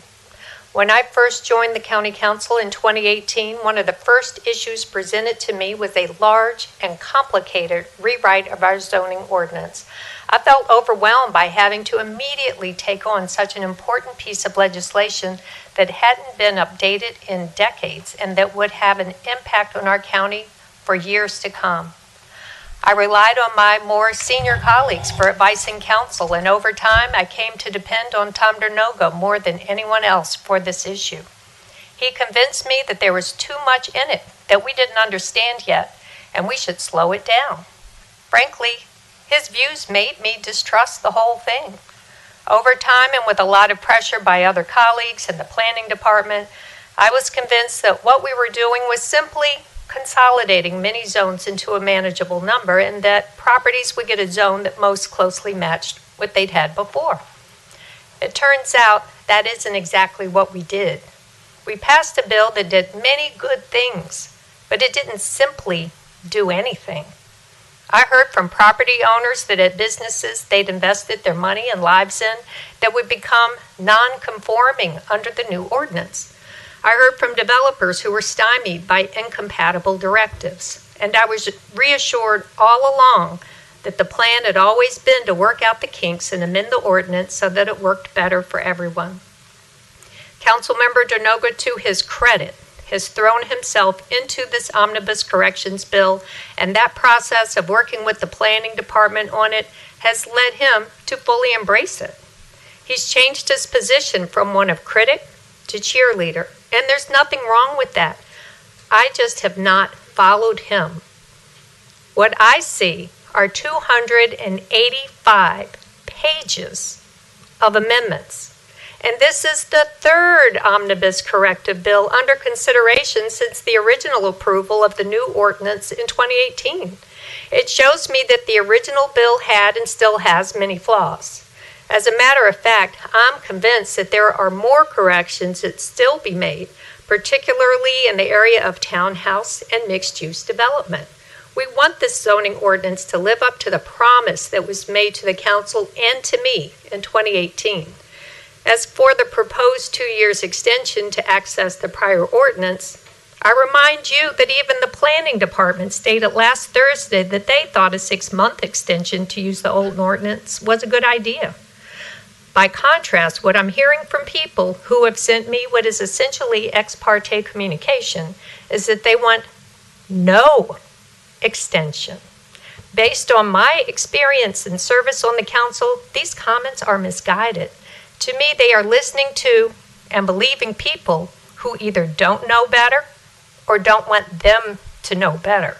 Speaker 1: When I first joined the County Council in 2018, one of the first issues presented to me was a large and complicated rewrite of our zoning ordinance. I felt overwhelmed by having to immediately take on such an important piece of legislation that hadn't been updated in decades and that would have an impact on our county for years to come. I relied on my more senior colleagues for advice and counsel, and over time I came to depend on Tom Dernogo more than anyone else for this issue. He convinced me that there was too much in it that we didn't understand yet, and we should slow it down. Frankly, his views made me distrust the whole thing. Over time, and with a lot of pressure by other colleagues in the planning department, I was convinced that what we were doing was simply consolidating many zones into a manageable number, and that properties would get a zone that most closely matched what they'd had before. It turns out that isn't exactly what we did. We passed a bill that did many good things, but it didn't simply do anything. I heard from property owners that at businesses they'd invested their money and lives in that would become non-conforming under the new ordinance. I heard from developers who were stymied by incompatible directives, and I was reassured all along that the plan had always been to work out the kinks and amend the ordinance so that it worked better for everyone. Councilmember Dernogo, to his credit, has thrown himself into this Omnibus Corrections Bill, and that process of working with the planning department on it has led him to fully embrace it. He's changed his position from one of critic to cheerleader, and there's nothing wrong with that. I just have not followed him. What I see are 285 pages of amendments. And this is the third omnibus corrective bill under consideration since the original approval of the new ordinance in 2018. It shows me that the original bill had and still has many flaws. As a matter of fact, I'm convinced that there are more corrections that still be made, particularly in the area of townhouse and mixed-use development. We want this zoning ordinance to live up to the promise that was made to the council and to me in 2018. As for the proposed 2 years extension to access the prior ordinance, I remind you that even the planning department stated last Thursday that they thought a 6-month extension to use the old ordinance was a good idea. By contrast, what I'm hearing from people who have sent me what is essentially ex parte communication is that they want no extension. Based on my experience and service on the council, these comments are misguided. To me, they are listening to and believing people who either don't know better or don't want them to know better.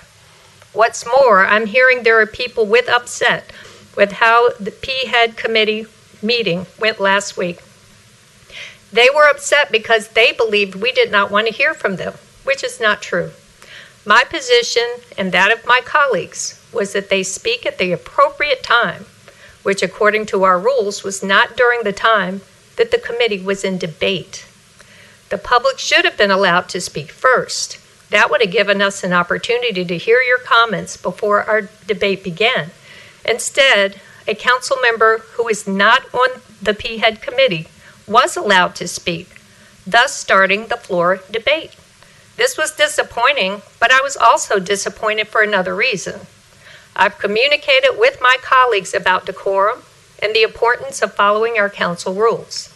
Speaker 1: What's more, I'm hearing there are people with upset with how the PHED committee meeting went last week. They were upset because they believed we did not want to hear from them, which is not true. My position and that of my colleagues was that they speak at the appropriate time, which according to our rules was not during the time that the committee was in debate. The public should have been allowed to speak first. That would have given us an opportunity to hear your comments before our debate began. Instead, a council member who is not on the PHED committee was allowed to speak, thus starting the floor debate. This was disappointing, but I was also disappointed for another reason. I've communicated with my colleagues about decorum and the importance of following our council rules.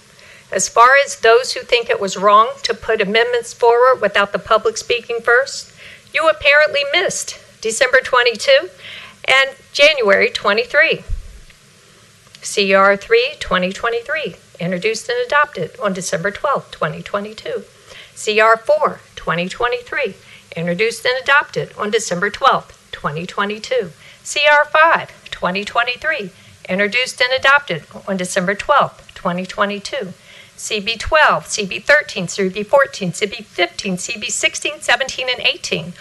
Speaker 1: As far as those who think it was wrong to put amendments forward without the public speaking first, you apparently missed December 22 and January 23. CR 3 2023, introduced and adopted on December 12, 2022. CR 4 2023, introduced and adopted on December 12, 2022. CR 5 2023, introduced and adopted on December 12, 2022. CB 12, CB 13, CB 14, CB 15, CB 16, 17, and 18,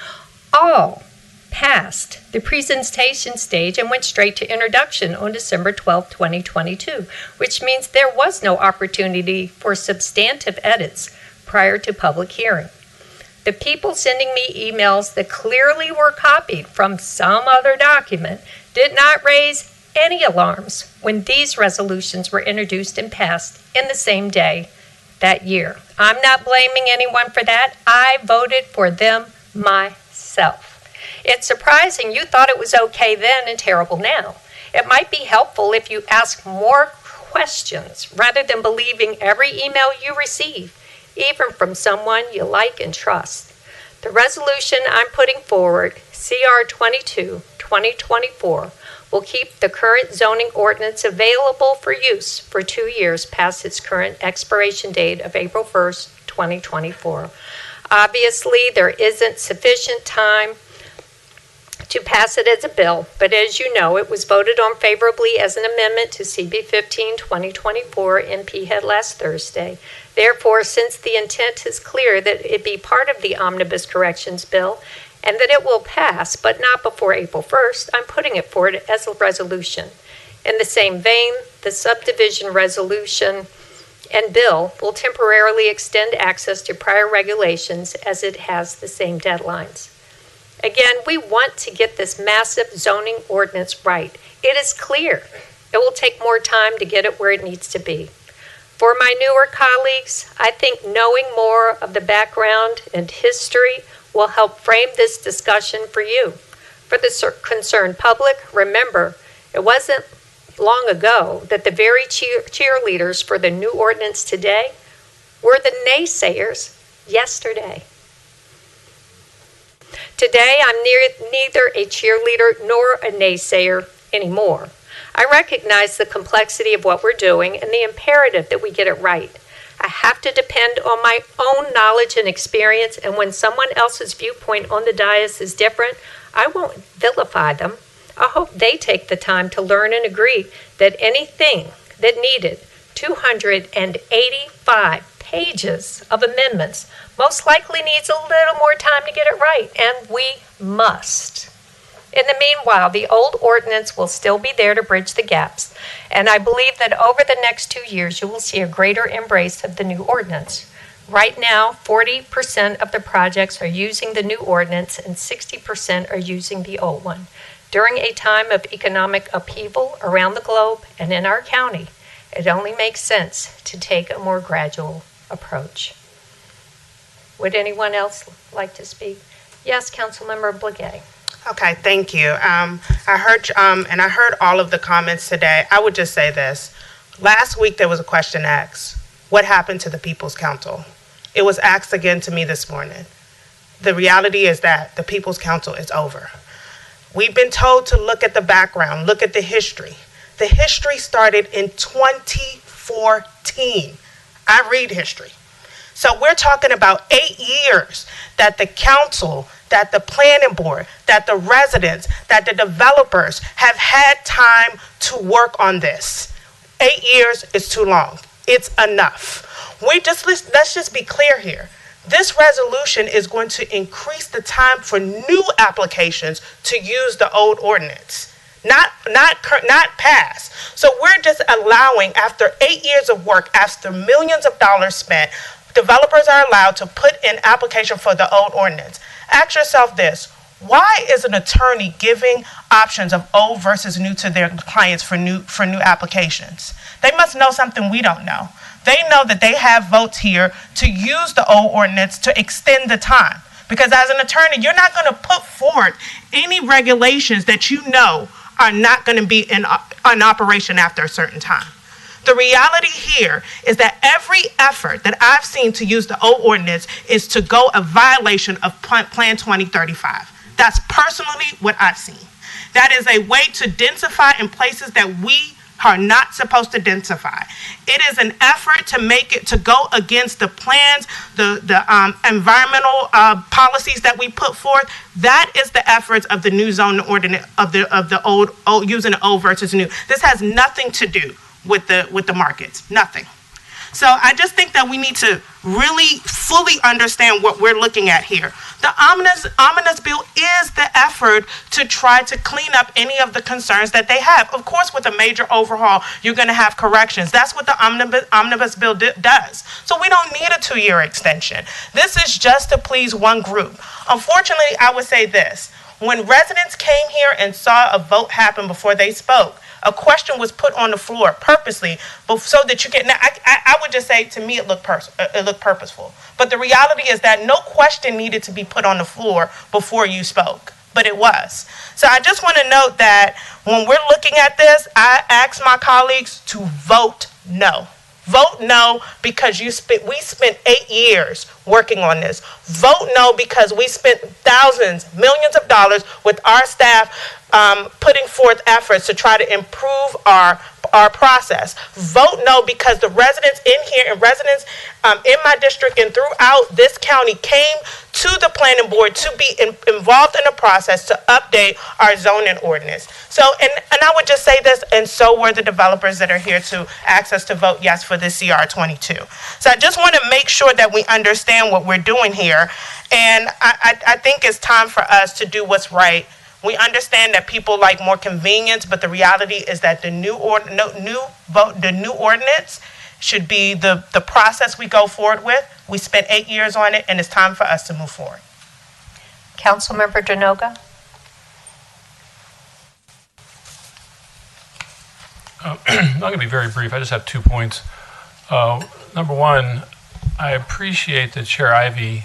Speaker 1: all passed the presentation stage and went straight to introduction on December 12, 2022, which means there was no opportunity for substantive edits prior to public hearing. The people sending me emails that clearly were copied from some other document did not raise any alarms when these resolutions were introduced and passed in the same day that year. I'm not blaming anyone for that. I voted for them myself. It's surprising you thought it was okay then and terrible now. It might be helpful if you ask more questions rather than believing every email you receive, even from someone you like and trust. The resolution I'm putting forward, CR 22, 2024, will keep the current zoning ordinance available for use for 2 years past its current expiration date of April 1st, 2024. Obviously, there isn't sufficient time to pass it as a bill, but as you know, it was voted on favorably as an amendment to CB 15, 2024 in PHED last Thursday. Therefore, since the intent is clear that it be part of the Omnibus Corrections Bill, and that it will pass, but not before April 1st, I'm putting it forward as a resolution. In the same vein, the subdivision resolution and bill will temporarily extend access to prior regulations as it has the same deadlines. Again, we want to get this massive zoning ordinance right. It is clear. It will take more time to get it where it needs to be. For my newer colleagues, I think knowing more of the background and history will help frame this discussion for you. For the concerned public, remember, it wasn't long ago that the very cheerleaders for the new ordinance today were the naysayers yesterday. Today, I'm neither a cheerleader nor a naysayer anymore. I recognize the complexity of what we're doing and the imperative that we get it right. I have to depend on my own knowledge and experience, and when someone else's viewpoint on the dais is different, I won't vilify them. I hope they take the time to learn and agree that anything that needed 285 pages of amendments most likely needs a little more time to get it right, and we must. In the meanwhile, the old ordinance will still be there to bridge the gaps, and I believe that over the next 2 years, you will see a greater embrace of the new ordinance. Right now, 40% of the projects are using the new ordinance and 60% are using the old one. During a time of economic upheaval around the globe and in our county, it only makes sense to take a more gradual approach. Would anyone else like to speak? Yes, Councilmember Blagay.
Speaker 3: Okay, thank you. I heard all of the comments today. I would just say this. Last week there was a question asked. What happened to the People's Council? It was asked again to me this morning. The reality is that the People's Council is over. We've been told to look at the background, look at the history. The history started in 2014. I read history. So we're talking about 8 years that the council, that the planning board, that the residents, that the developers have had time to work on this. 8 years is too long. It's enough. Let's just be clear here. This resolution is going to increase the time for new applications to use the old ordinance, not pass. So we're just allowing, after 8 years of work, after millions of dollars spent, developers are allowed to put in application for the old ordinance. Ask yourself this: why is an attorney giving options of old versus new to their clients for new applications? They must know something we don't know. They know that they have votes here to use the old ordinance to extend the time. Because as an attorney, you're not going to put forward any regulations that you know are not going to be in operation after a certain time. The reality here is that every effort that I've seen to use the old ordinance is to go a violation of Plan 2035. That's personally what I've seen. That is a way to densify in places that we are not supposed to densify. It is an effort to make it, to go against the plans, the environmental policies that we put forth. That is the efforts of the new zone ordinance, of the old using the old versus new. This has nothing to do with the markets, nothing. So I just think that we need to really fully understand what we're looking at here. The omnibus bill is the effort to try to clean up any of the concerns that they have. Of course, with a major overhaul, you're going to have corrections. That's what the omnibus bill does. So we don't need a 2-year extension. This is just to please one group. Unfortunately, I would say this. When residents came here and saw a vote happen before they spoke, a question was put on the floor purposely, so that you can. Now, I would just say, to me, it looked purposeful. But the reality is that no question needed to be put on the floor before you spoke, but it was. So I just want to note that when we're looking at this, I ask my colleagues to vote no. Vote no because we spent 8 years working on this. Vote no because we spent thousands, millions of dollars with our staff putting forth efforts to try to improve our process. Vote no because the residents in here and residents in my district and throughout this county came to the planning board to be involved in the process to update our zoning ordinance. So, and I would just say this, and so were the developers that are here to ask us to vote yes for this CR 22. So I just want to make sure that we understand what we're doing here, and I think it's time for us to do what's right. We understand that people like more convenience, but the reality is that the new ordinance should be the process we go forward with. We spent 8 years on it, and it's time for us to move forward.
Speaker 1: Councilmember Denoga.
Speaker 22: I'm going to be very brief. I just have 2 points. Number one, I appreciate that Chair Ivey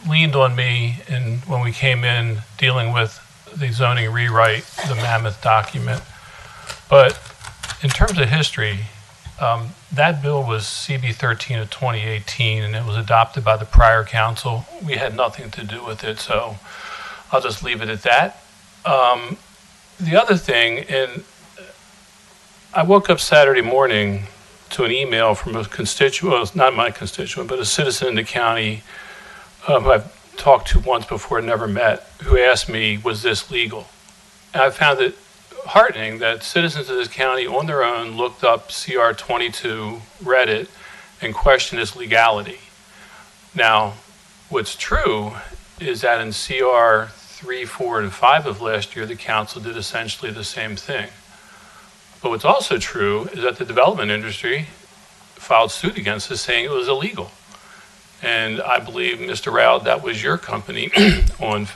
Speaker 22: leaned on me when we came in dealing with the zoning rewrite, the Mammoth document. But in terms of history, that bill was CB 13 of 2018, and it was adopted by the prior council. We had nothing to do with it, so I'll just leave it at that. The other thing, and I woke up Saturday morning to an email from a constituent, well, not my constituent, but a citizen in the county who I've talked to once before, never met, who asked me, was this legal? And I found it heartening that citizens of this county on their own looked up CR 22, read it, and questioned its legality. Now, what's true is that in CR 3, 4, and 5 of last year, the council did essentially the same thing. But what's also true is that the development industry filed suit against us saying it was illegal. And I believe, Mr. Rowd, that was your company on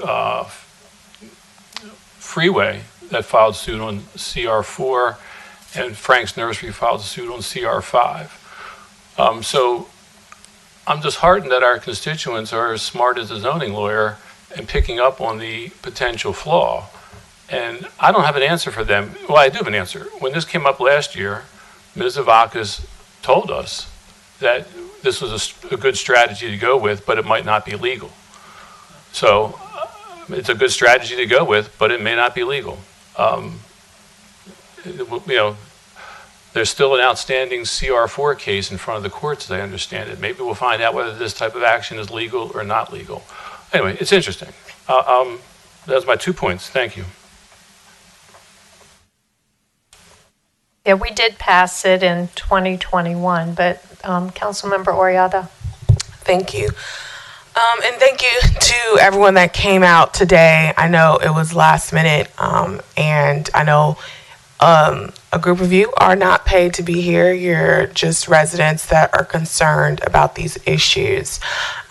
Speaker 22: Freeway that filed suit on CR4, and Frank's Nursery filed suit on CR5. So I'm disheartened that our constituents are as smart as a zoning lawyer and picking up on the potential flaw. And I don't have an answer for them. Well, I do have an answer. When this came up last year, Ms. Zavakis told us that this was a good strategy to go with, but it might not be legal. So it's a good strategy to go with, but it may not be legal. There's still an outstanding CR4 case in front of the courts, as I understand it. Maybe we'll find out whether this type of action is legal or not legal. Anyway, it's interesting. That's my 2 points. Thank you.
Speaker 1: Yeah, we did pass it in 2021, but Councilmember Oriada.
Speaker 5: Thank you. And thank you to everyone that came out today. I know it was last minute, and I know a group of you are not paid to be here. You're just residents that are concerned about these issues.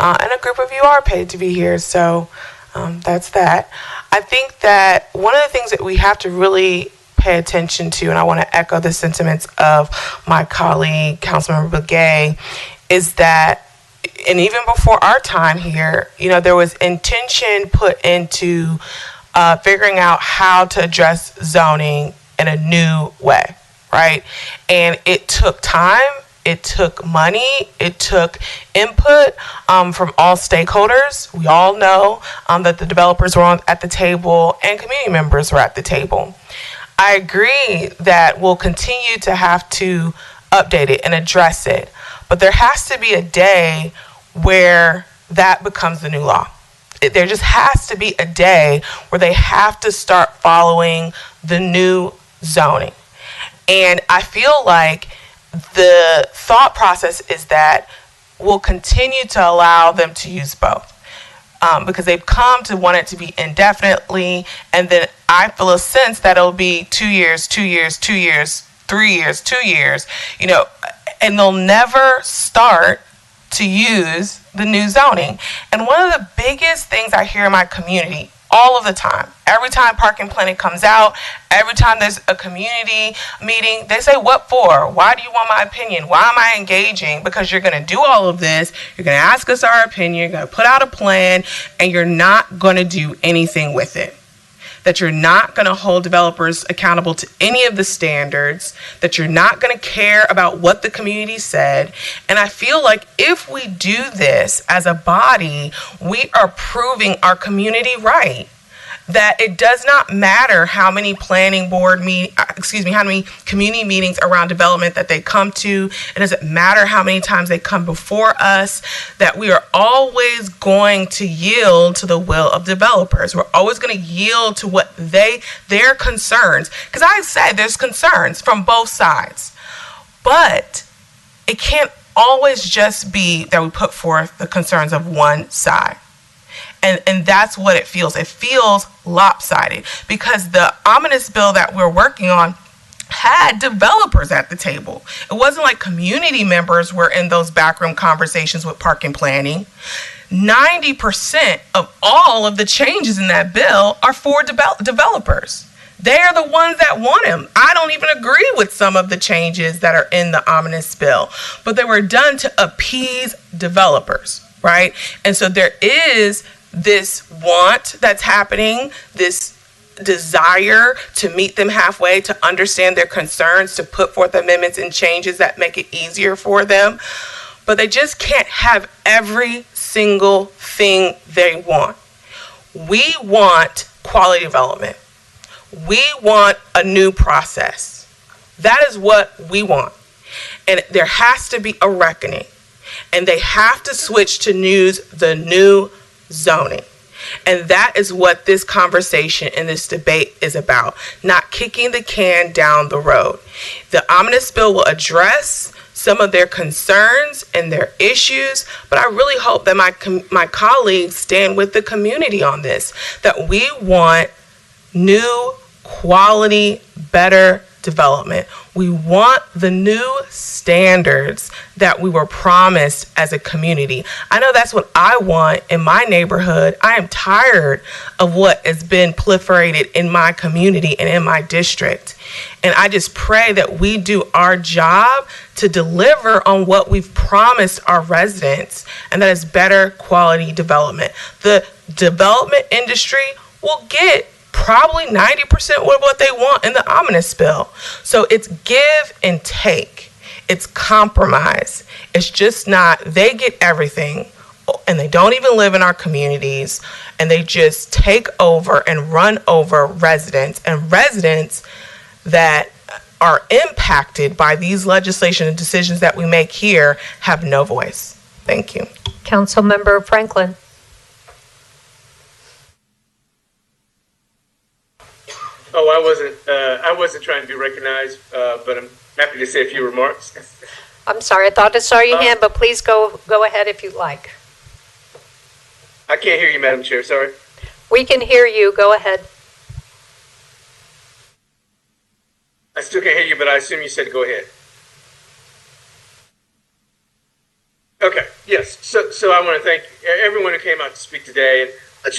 Speaker 5: And a group of you are paid to be here, so that's that. I think that one of the things that we have to really pay attention to, and I want to echo the sentiments of my colleague, Councilmember Begay, is that, and even before our time here, there was intention put into figuring out how to address zoning in a new way, right? And it took time, it took money, it took input from all stakeholders. We all know that the developers were at the table and community members were at the table. I agree that we'll continue to have to update it and address it, but there has to be a day where that becomes the new law. There just has to be a day where they have to start following the new zoning. And I feel like the thought process is that we'll continue to allow them to use both. Because they've come to want it to be indefinitely, and then I feel a sense that it'll be 2 years, 2 years, 2 years, 3 years, 2 years, and they'll never start to use the new zoning. And one of the biggest things I hear in my community all of the time, every time parking planning comes out, every time there's a community meeting, they say, what for? Why do you want my opinion? Why am I engaging? Because you're going to do all of this, you're going to ask us our opinion, you're going to put out a plan, and you're not going to do anything with it. That you're not going to hold developers accountable to any of the standards, that you're not going to care about what the community said. And I feel like if we do this as a body, we are proving our community right. That it does not matter how many how many community meetings around development that they come to. It doesn't matter how many times they come before us, that we are always going to yield to the will of developers. We're always going to yield to what their concerns, because I said there's concerns from both sides, but it can't always just be that we put forth the concerns of one side. And that's what it feels. It feels lopsided because the omnibus bill that we're working on had developers at the table. It wasn't like community members were in those backroom conversations with parking planning. 90% of all of the changes in that bill are for developers. They are the ones that want them. I don't even agree with some of the changes that are in the omnibus bill, but they were done to appease developers, right? And so there is this want that's happening, this desire to meet them halfway, to understand their concerns, to put forth amendments and changes that make it easier for them. But they just can't have every single thing they want. We want quality development. We want a new process. That is what we want. And there has to be a reckoning. And they have to switch to the new zoning. And that is what this conversation and this debate is about, not kicking the can down the road. The omnibus bill will address some of their concerns and their issues, but I really hope that my colleagues stand with the community on this, that we want new, quality, better development. We want the new standards that we were promised as a community. I know that's what I want in my neighborhood. I am tired of what has been proliferated in my community and in my district. And I just pray that we do our job to deliver on what we've promised our residents, and that is better quality development. The development industry will get probably 90% of what they want in the omnibus bill. So it's give and take. It's compromise. It's just not, they get everything and they don't even live in our communities, and they just take over and run over residents, and residents that are impacted by these legislation and decisions that we make here have no voice. Thank you.
Speaker 1: Councilmember Franklin.
Speaker 6: Oh, I wasn't trying to be recognized, but I'm happy to say a few remarks.
Speaker 1: I'm sorry, I thought I saw your hand, but please go ahead if you'd like.
Speaker 6: I can't hear you, Madam Chair, sorry.
Speaker 1: We can hear you. Go ahead.
Speaker 6: I still can't hear you, but I assume you said go ahead. Okay, yes. So I want to thank everyone who came out to speak today. And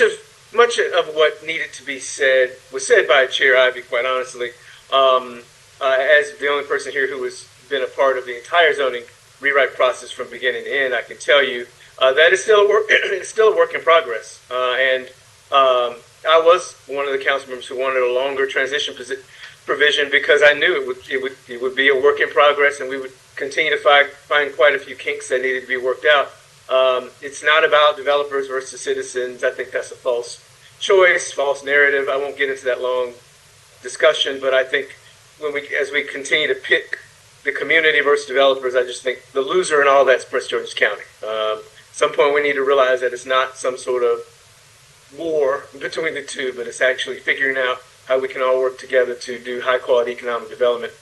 Speaker 6: much of what needed to be said was said by Chair Ivey, quite honestly. As the only person here who has been a part of the entire zoning rewrite process from beginning to end, I can tell you that is still it's still a work in progress. I was one of the council members who wanted a longer transition provision because I knew it would be a work in progress, and we would continue to find quite a few kinks that needed to be worked out. It's not about developers versus citizens. I think that's a false choice, false narrative. I won't get into that long discussion, but I think as we continue to pick the community versus developers, I just think the loser in all that's Prince George's County. At some point, we need to realize that it's not some sort of war between the two, but it's actually figuring out how we can all work together to do high-quality economic development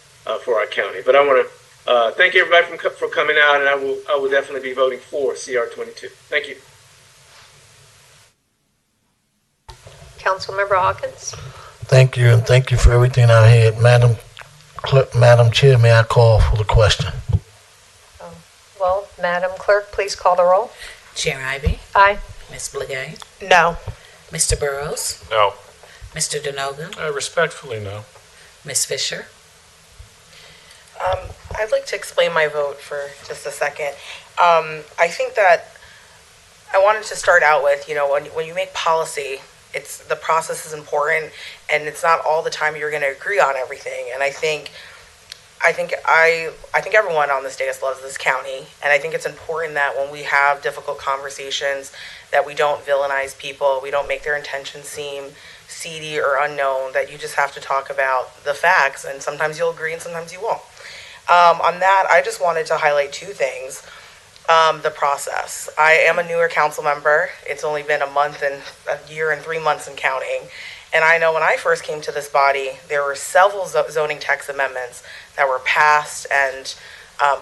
Speaker 6: for our county. But I want to thank everybody for coming out, and I will definitely be voting for CR 22. Thank you.
Speaker 1: Councilmember Hawkins.
Speaker 7: Thank you, and thank you for everything I had. Madam Chair, may I call for the question?
Speaker 1: Well, Madam Clerk, please call the roll.
Speaker 23: Chair Ivey?
Speaker 1: Aye.
Speaker 23: Ms. Blagay?
Speaker 5: No.
Speaker 23: Mr. Burrows?
Speaker 22: No.
Speaker 23: Mr. Denoga?
Speaker 22: Respectfully, no.
Speaker 23: Ms. Fisher?
Speaker 24: I'd like to explain my vote for just a second. I think that I wanted to start out with, when you make policy, the process is important, and it's not all the time you're going to agree on everything. And I think everyone on this dais loves this county, and I think it's important that when we have difficult conversations, that we don't villainize people, we don't make their intentions seem seedy or unknown, that you just have to talk about the facts, and sometimes you'll agree and sometimes you won't. On that, I just wanted to highlight two things. The process. I am a newer council member. It's only been a year and 3 months and counting. And I know when I first came to this body, there were several zoning text amendments that were passed and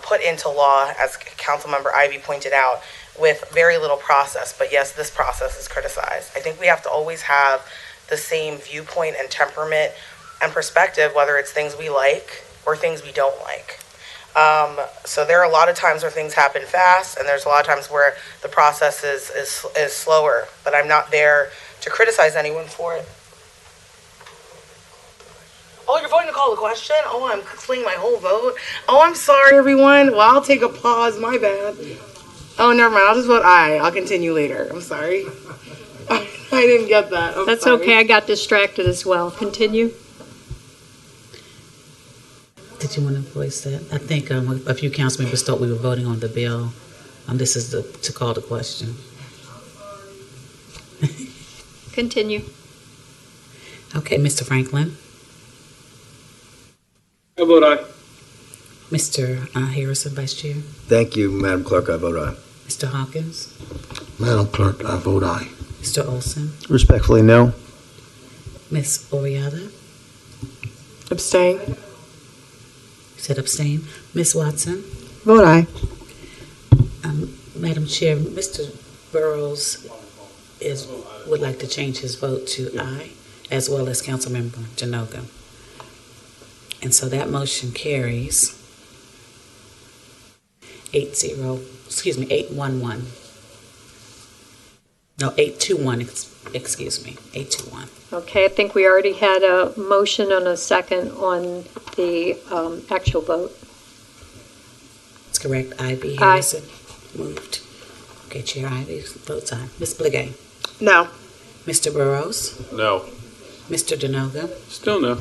Speaker 24: put into law, as Councilmember Ivey pointed out, with very little process. But yes, this process is criticized. I think we have to always have the same viewpoint and temperament and perspective, whether it's things we like or things we don't like. So there are a lot of times where things happen fast, and there's a lot of times where the process is slower. But I'm not there to criticize anyone for it. Oh, you're voting to call the question? Oh, I'm explaining my whole vote. Oh, I'm sorry, everyone. Well, I'll take a pause. My bad. Oh, never mind. I'll just vote aye. I'll continue later. I'm sorry. I didn't get that.
Speaker 25: That's okay. I got distracted as well. Continue.
Speaker 23: Did you want to voice that? I think a few council members thought we were voting on the bill. This is to call the question.
Speaker 25: Continue.
Speaker 23: Okay, Mr. Franklin.
Speaker 6: I vote aye.
Speaker 23: Mr. Harrison, Vice Chair.
Speaker 26: Thank you, Madam Clerk. I vote aye.
Speaker 23: Mr. Hawkins.
Speaker 26: Madam Clerk, I vote aye.
Speaker 23: Mr. Olson.
Speaker 26: Respectfully, no.
Speaker 23: Ms. Oriada.
Speaker 5: Abstain.
Speaker 23: You said abstain. Ms. Watson.
Speaker 5: Vote aye.
Speaker 23: Madam Chair, Mr. Burrows would like to change his vote to aye, as well as Councilmember Denoga. And so that motion carries 8-11. No, 821, excuse me, 821.
Speaker 25: Okay, I think we already had a motion and a second on the actual vote.
Speaker 23: That's correct. Ivy
Speaker 25: Aye.
Speaker 23: Harrison moved. Okay, Chair Ivy votes aye. Ms. Bligay?
Speaker 3: No.
Speaker 23: Mr. Burrows?
Speaker 6: No.
Speaker 23: Mr. Denoga?
Speaker 6: Still no.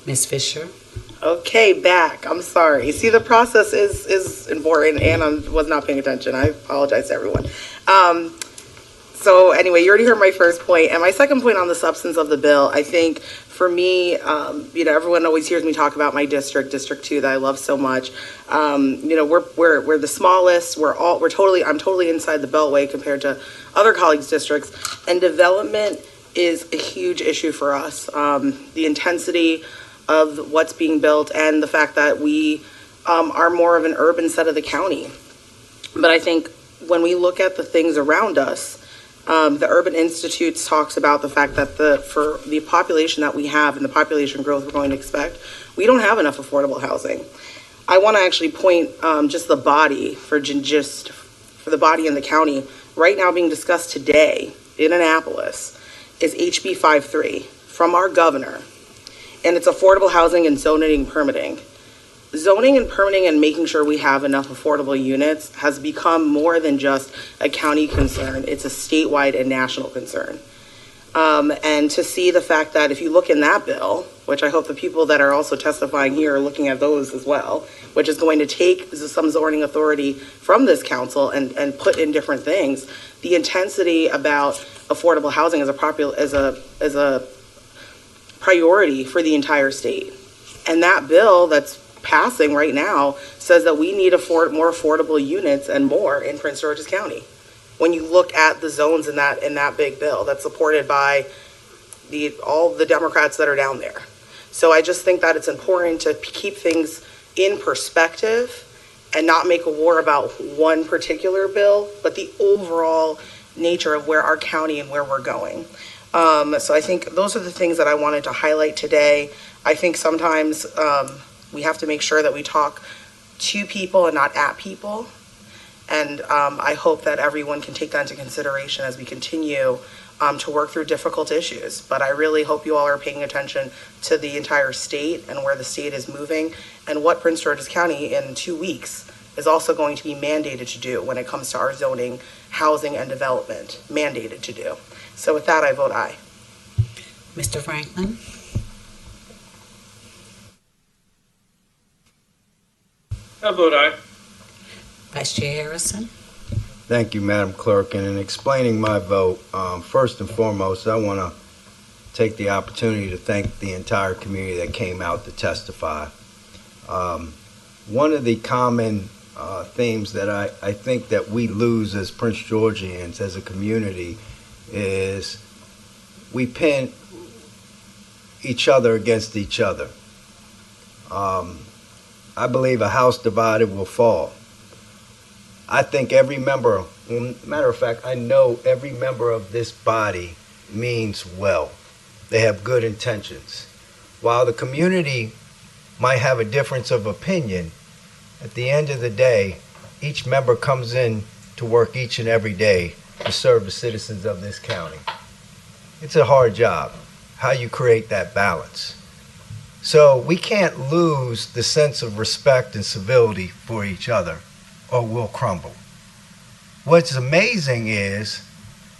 Speaker 23: Ms. Fisher?
Speaker 24: Okay, back. I'm sorry. See, the process is important, and I was not paying attention. I apologize to everyone. So anyway, you already heard my first point, and my second point on the substance of the bill. I think for me, everyone always hears me talk about my district, District 2, that I love so much. We're the smallest. I'm totally inside the Beltway compared to other colleagues' districts, and development is a huge issue for us. The intensity of what's being built and the fact that we are more of an urban set of the county. But I think when we look at the things around us, the Urban Institute talks about the fact that for the population that we have and the population growth we're going to expect, we don't have enough affordable housing. I want to actually point just the body for the body in the county right now being discussed today in Annapolis is HB 53 from our governor, and it's affordable housing and zoning and permitting. Zoning and permitting and making sure we have enough affordable units has become more than just a county concern. It's a statewide and national concern. And to see the fact that if you look in that bill, which I hope the people that are also testifying here are looking at those as well, which is going to take some zoning authority from this council and put in different things, the intensity about affordable housing as a priority for the entire state. And that bill that's passing right now says that we need more affordable units and more in Prince George's County. When you look at the zones in that big bill that's supported by all the Democrats that are down there. So I just think that it's important to keep things in perspective and not make a war about one particular bill, but the overall nature of where our county and where we're going. So I think those are the things that I wanted to highlight today. I think sometimes we have to make sure that we talk to people and not at people. And I hope that everyone can take that into consideration as we continue to work through difficult issues. But I really hope you all are paying attention to the entire state and where the state is moving and what Prince George's County in 2 weeks is also going to be mandated to do when it comes to our zoning, housing, and development, mandated to do. So with that, I vote aye.
Speaker 23: Mr. Franklin?
Speaker 6: I vote aye.
Speaker 23: Vice Chair Harrison?
Speaker 26: Thank you, Madam Clerk. And in explaining my vote, first and foremost, I want to take the opportunity to thank the entire community that came out to testify. One of the common themes that I think that we lose as Prince Georgians, as a community, is we pin each other against each other. I believe a house divided will fall. I think every member, matter of fact, I know every member of this body means well. They have good intentions. While the community might have a difference of opinion, at the end of the day, each member comes in to work each and every day to serve the citizens of this county. It's a hard job, how you create that balance. So we can't lose the sense of respect and civility for each other, or we'll crumble. What's amazing is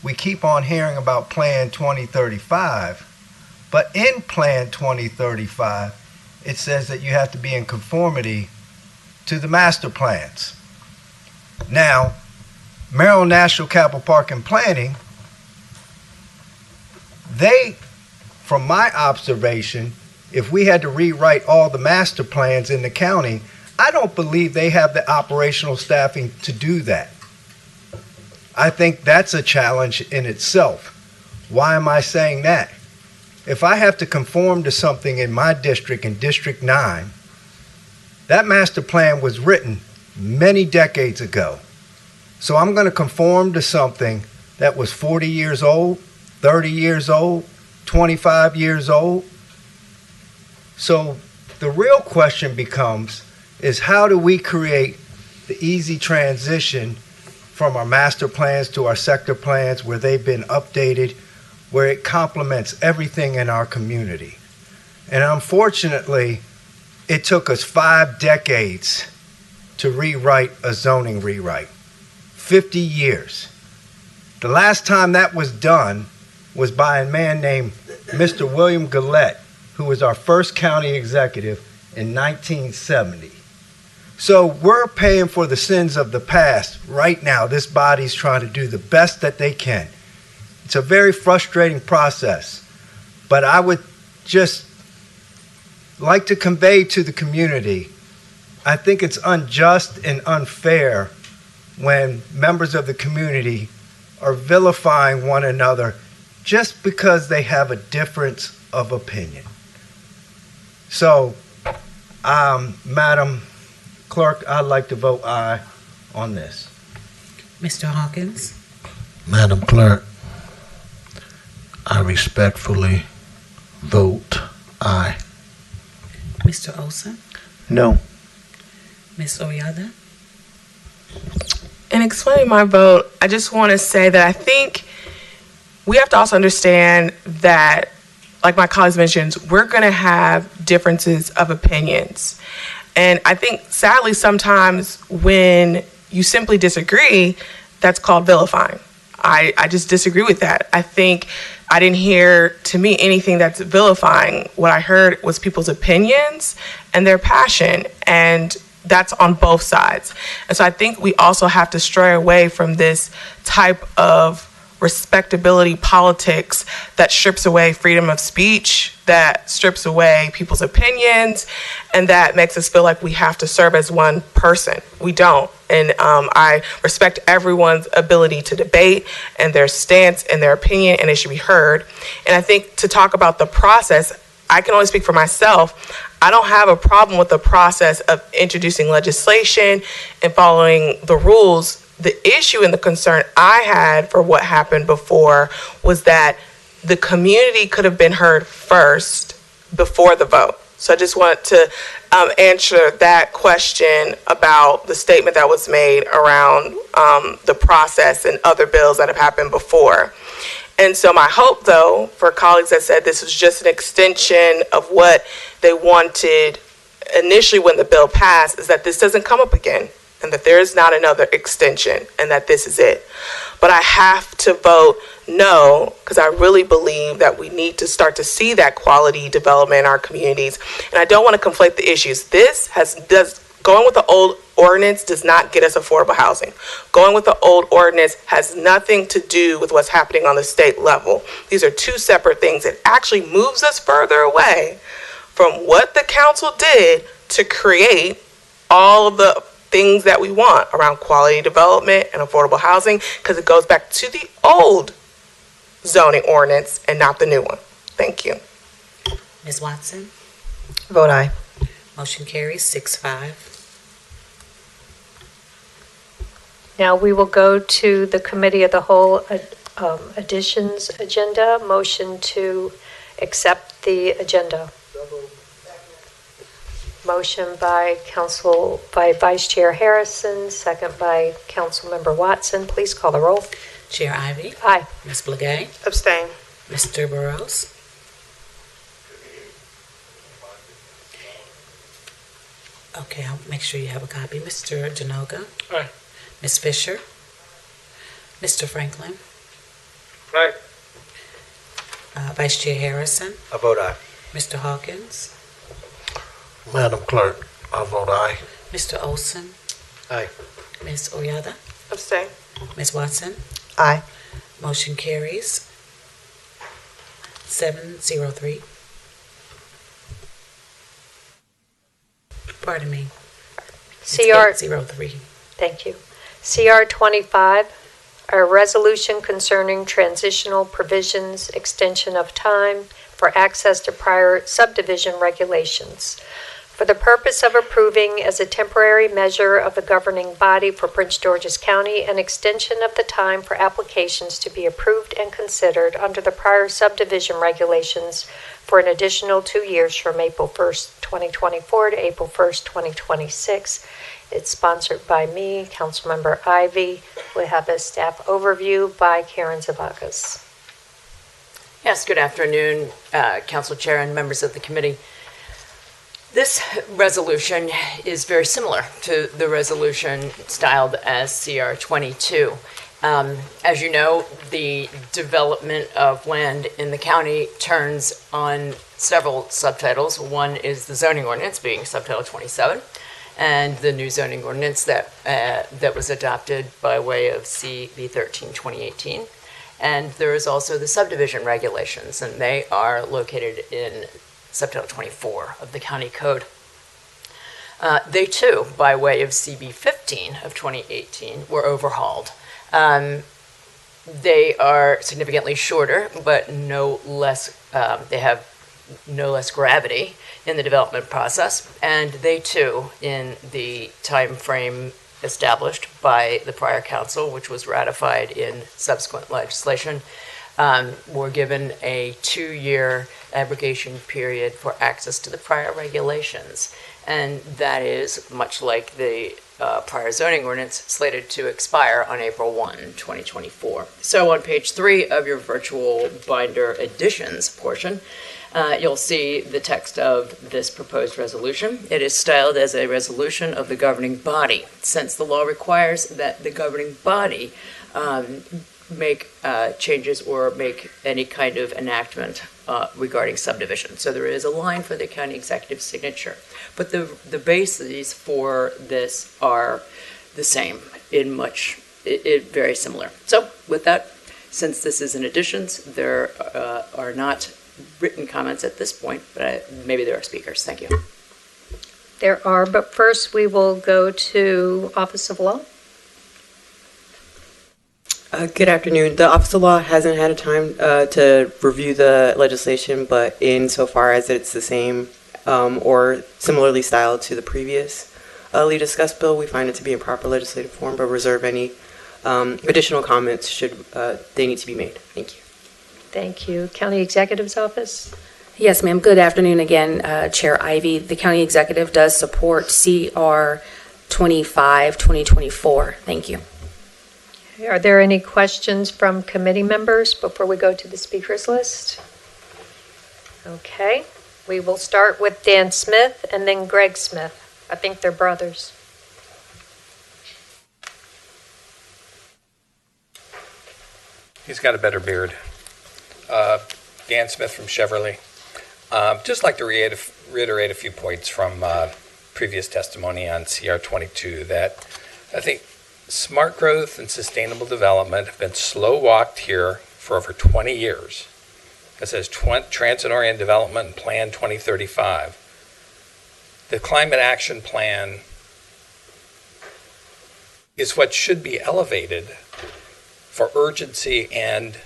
Speaker 26: we keep on hearing about Plan 2035, but in Plan 2035, it says that you have to be in conformity to the master plans. Now, Maryland National Capital Park and Planning, from my observation, if we had to rewrite all the master plans in the county, I don't believe they have the operational staffing to do that. I think that's a challenge in itself. Why am I saying that? If I have to conform to something in my district, in District 9, that master plan was written many decades ago. So I'm going to conform to something that was 40 years old, 30 years old, 25 years old. So the real question becomes, is how do we create the easy transition from our master plans to our sector plans, where they've been updated, where it complements everything in our community. And unfortunately, it took us 5 decades to rewrite a zoning rewrite. 50 years. The last time that was done was by a man named Mr. William Gillette, who was our first county executive in 1970. So we're paying for the sins of the past right now. This body's trying to do the best that they can. It's a very frustrating process, but I would just like to convey to the community, I think it's unjust and unfair when members of the community are vilifying one another just because they have a difference of opinion. So, Madam Clerk, I'd like to vote aye on this.
Speaker 23: Mr. Hawkins?
Speaker 7: Madam Clerk, I respectfully vote aye.
Speaker 23: Mr. Olson?
Speaker 26: No.
Speaker 23: Ms. Oyada?
Speaker 5: In explaining my vote, I just want to say that I think we have to also understand that, like my colleagues mentioned, we're going to have differences of opinions. And I think, sadly, sometimes when you simply disagree, that's called vilifying. I just disagree with that. I think I didn't hear, to me, anything that's vilifying. What I heard was people's opinions and their passion, and that's on both sides. And so I think we also have to stray away from this type of respectability politics that strips away freedom of speech, that strips away people's opinions, and that makes us feel like we have to serve as one person. We don't. And I respect everyone's ability to debate and their stance and their opinion, and it should be heard. And I think to talk about the process, I can only speak for myself. I don't have a problem with the process of introducing legislation and following the rules. The issue and the concern I had for what happened before was that the community could have been heard first before the vote. So I just want to answer that question about the statement that was made around the process and other bills that have happened before. And so my hope, though, for colleagues that said this was just an extension of what they wanted initially when the bill passed, is that this doesn't come up again, and that there is not another extension, and that this is it. But I have to vote no, because I really believe that we need to start to see that quality development in our communities. And I don't want to conflate the issues. Going with the old ordinance does not get us affordable housing. Going with the old ordinance has nothing to do with what's happening on the state level. These are two separate things. It actually moves us further away from what the council did to create all of the things that we want around quality development and affordable housing, because it goes back to the old zoning ordinance and not the new one. Thank you.
Speaker 23: Ms. Watson?
Speaker 8: Vote aye.
Speaker 23: Motion carries 6-5.
Speaker 1: Now we will go to the Committee of the Whole additions agenda. Motion to accept the agenda. Motion by Vice Chair Harrison, second by Councilmember Watson. Please call the roll.
Speaker 23: Chair Ivey?
Speaker 1: Aye.
Speaker 23: Ms. Blagay?
Speaker 5: Abstain.
Speaker 23: Mr. Burrows? Okay, I'll make sure you have a copy. Mr. Janoga?
Speaker 6: Aye.
Speaker 23: Ms. Fisher? Mr. Franklin?
Speaker 6: Aye.
Speaker 23: Vice Chair Harrison?
Speaker 19: I vote aye.
Speaker 23: Mr. Hawkins?
Speaker 7: Madam Clerk, I vote aye.
Speaker 23: Mr. Olson?
Speaker 19: Aye.
Speaker 23: Ms. Oyada?
Speaker 5: Abstain.
Speaker 23: Ms. Watson?
Speaker 8: Aye.
Speaker 23: Motion carries 7-0-3. Pardon me.
Speaker 1: CR
Speaker 23: 8-0-3.
Speaker 1: Thank you. CR 25, a resolution concerning transitional provisions, extension of time for access to prior subdivision regulations. for the purpose of approving as a temporary measure of the governing body for Prince George's County an extension of the time for applications to be approved and considered under the prior subdivision regulations for an additional 2 years from April 1st, 2024 to April 1st, 2026. It's sponsored by me, Councilmember Ivy. We have a staff overview by Karen Zavagas.
Speaker 21: Yes, good afternoon, Council Chair and members of the committee. This resolution is very similar to the resolution styled as CR 22. As you know, the development of land in the county turns on several subtitles. One is the zoning ordinance, being subtitle 27, and the new zoning ordinance that was adopted by way of CB 13 2018. And there is also the subdivision regulations, and they are located in subtitle 24 of the county code. They too, by way of CB 15 of 2018, were overhauled. They are significantly shorter, but no less. They have no less gravity in the development process, and they too, in the time frame established by the prior council, which was ratified in subsequent legislation, were given a 2-year abrogation period for access to the prior regulations. And that is, much like the prior zoning ordinance, slated to expire on April 1, 2024. So on page 3 of your virtual binder additions portion, you'll see the text of this proposed resolution. It is styled as a resolution of the governing body, since the law requires that the governing body make changes or make any kind of enactment regarding subdivision. So there is a line for the county executive signature. But the bases for this are the same very similar. So with that, since this is in additions, there are not written comments at this point, but maybe there are speakers. Thank you.
Speaker 1: There are, but first we will go to Office of Law.
Speaker 8: Good afternoon. The Office of Law hasn't had a time to review the legislation, but insofar as it's the same or similarly styled to the previously discussed bill, we find it to be in proper legislative form, but reserve any additional comments should they need to be made. Thank you.
Speaker 1: Thank you. County Executive's Office.
Speaker 9: Yes, ma'am. Good afternoon again, Chair Ivy. The County Executive does support CR 25, 2024. Thank you.
Speaker 1: Are there any questions from committee members before we go to the speakers list? Okay, we will start with Dan Smith and then Greg Smith. I think they're brothers.
Speaker 10: He's got a better beard. Dan Smith from Chevrolet. Just like to reiterate a few points from previous testimony on CR 22 that I think smart growth and sustainable development have been slow walked here for over 20 years. It says Transit-Oriented Development Plan 2035. The Climate Action Plan is what should be elevated for urgency and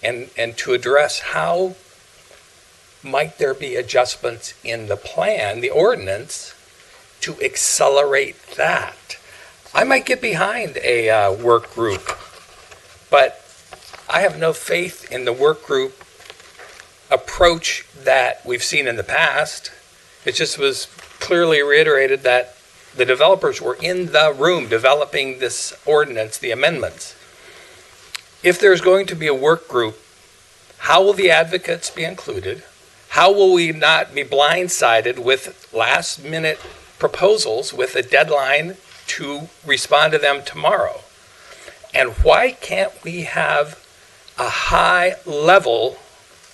Speaker 10: to address how might there be adjustments in the plan, the ordinance, to accelerate that. I might get behind a work group, but I have no faith in the work group approach that we've seen in the past. It just was clearly reiterated that the developers were in the room developing this ordinance, the amendments. If there's going to be a work group, how will the advocates be included? How will we not be blindsided with last-minute proposals with a deadline to respond to them tomorrow? And why can't we have a high-level,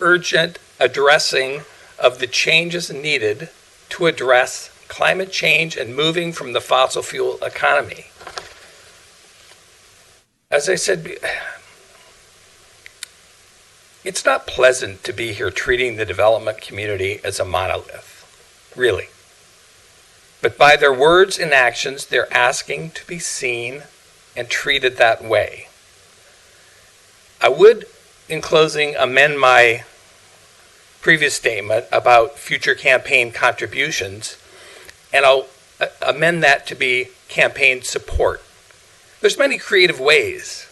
Speaker 10: urgent addressing of the changes needed to address climate change and moving from the fossil fuel economy? As I said, it's not pleasant to be here treating the development community as a monolith, really. But by their words and actions, they're asking to be seen and treated that way. I would, in closing, amend my previous statement about future campaign contributions and I'll amend that to be campaign support. There's many creative ways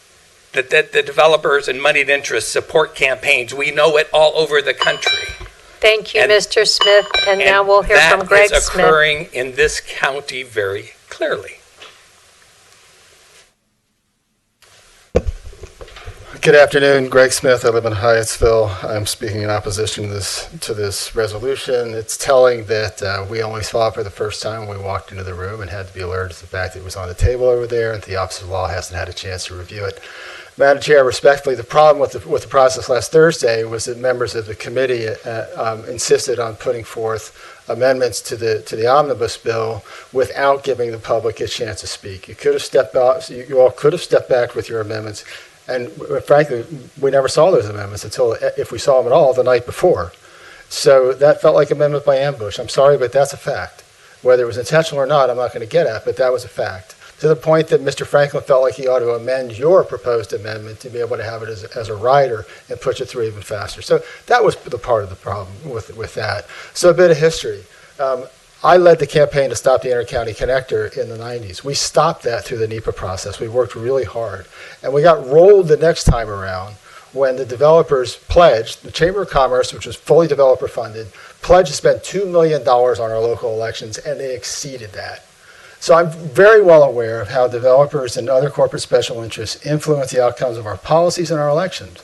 Speaker 10: that the developers and moneyed interests support campaigns. We know it all over the country.
Speaker 1: Thank you, Mr. Smith. And now we'll hear from Greg
Speaker 10: That is
Speaker 1: Smith.
Speaker 10: occurring in this county very clearly.
Speaker 11: Good afternoon, Greg Smith. I live in Hyattsville. I'm speaking in opposition to this resolution. It's telling that we only saw it for the first time when we walked into the room and had to be alerted to the fact that it was on the table over there, and the Office of Law hasn't had a chance to review it. Madam Chair, respectfully, the problem with the process last Thursday was that members of the committee insisted on putting forth amendments to the omnibus bill without giving the public a chance to speak. You could have stepped out. You all could have stepped back with your amendments. And frankly, we never saw those amendments until, if we saw them at all, the night before. So that felt like amendment by ambush. I'm sorry, but that's a fact. Whether it was intentional or not, I'm not going to get at, but that was a fact. To the point that Mr. Franklin felt like he ought to amend your proposed amendment to be able to have it as a rider and push it through even faster. So that was the part of the problem with that. So a bit of history. I led the campaign to stop the Intercounty Connector in the 90s. We stopped that through the NEPA process. We worked really hard. And we got rolled the next time around when the developers pledged, the Chamber of Commerce, which was fully developer funded, pledged to spend $2 million on our local elections, and they exceeded that. So I'm very well aware of how developers and other corporate special interests influence the outcomes of our policies and our elections.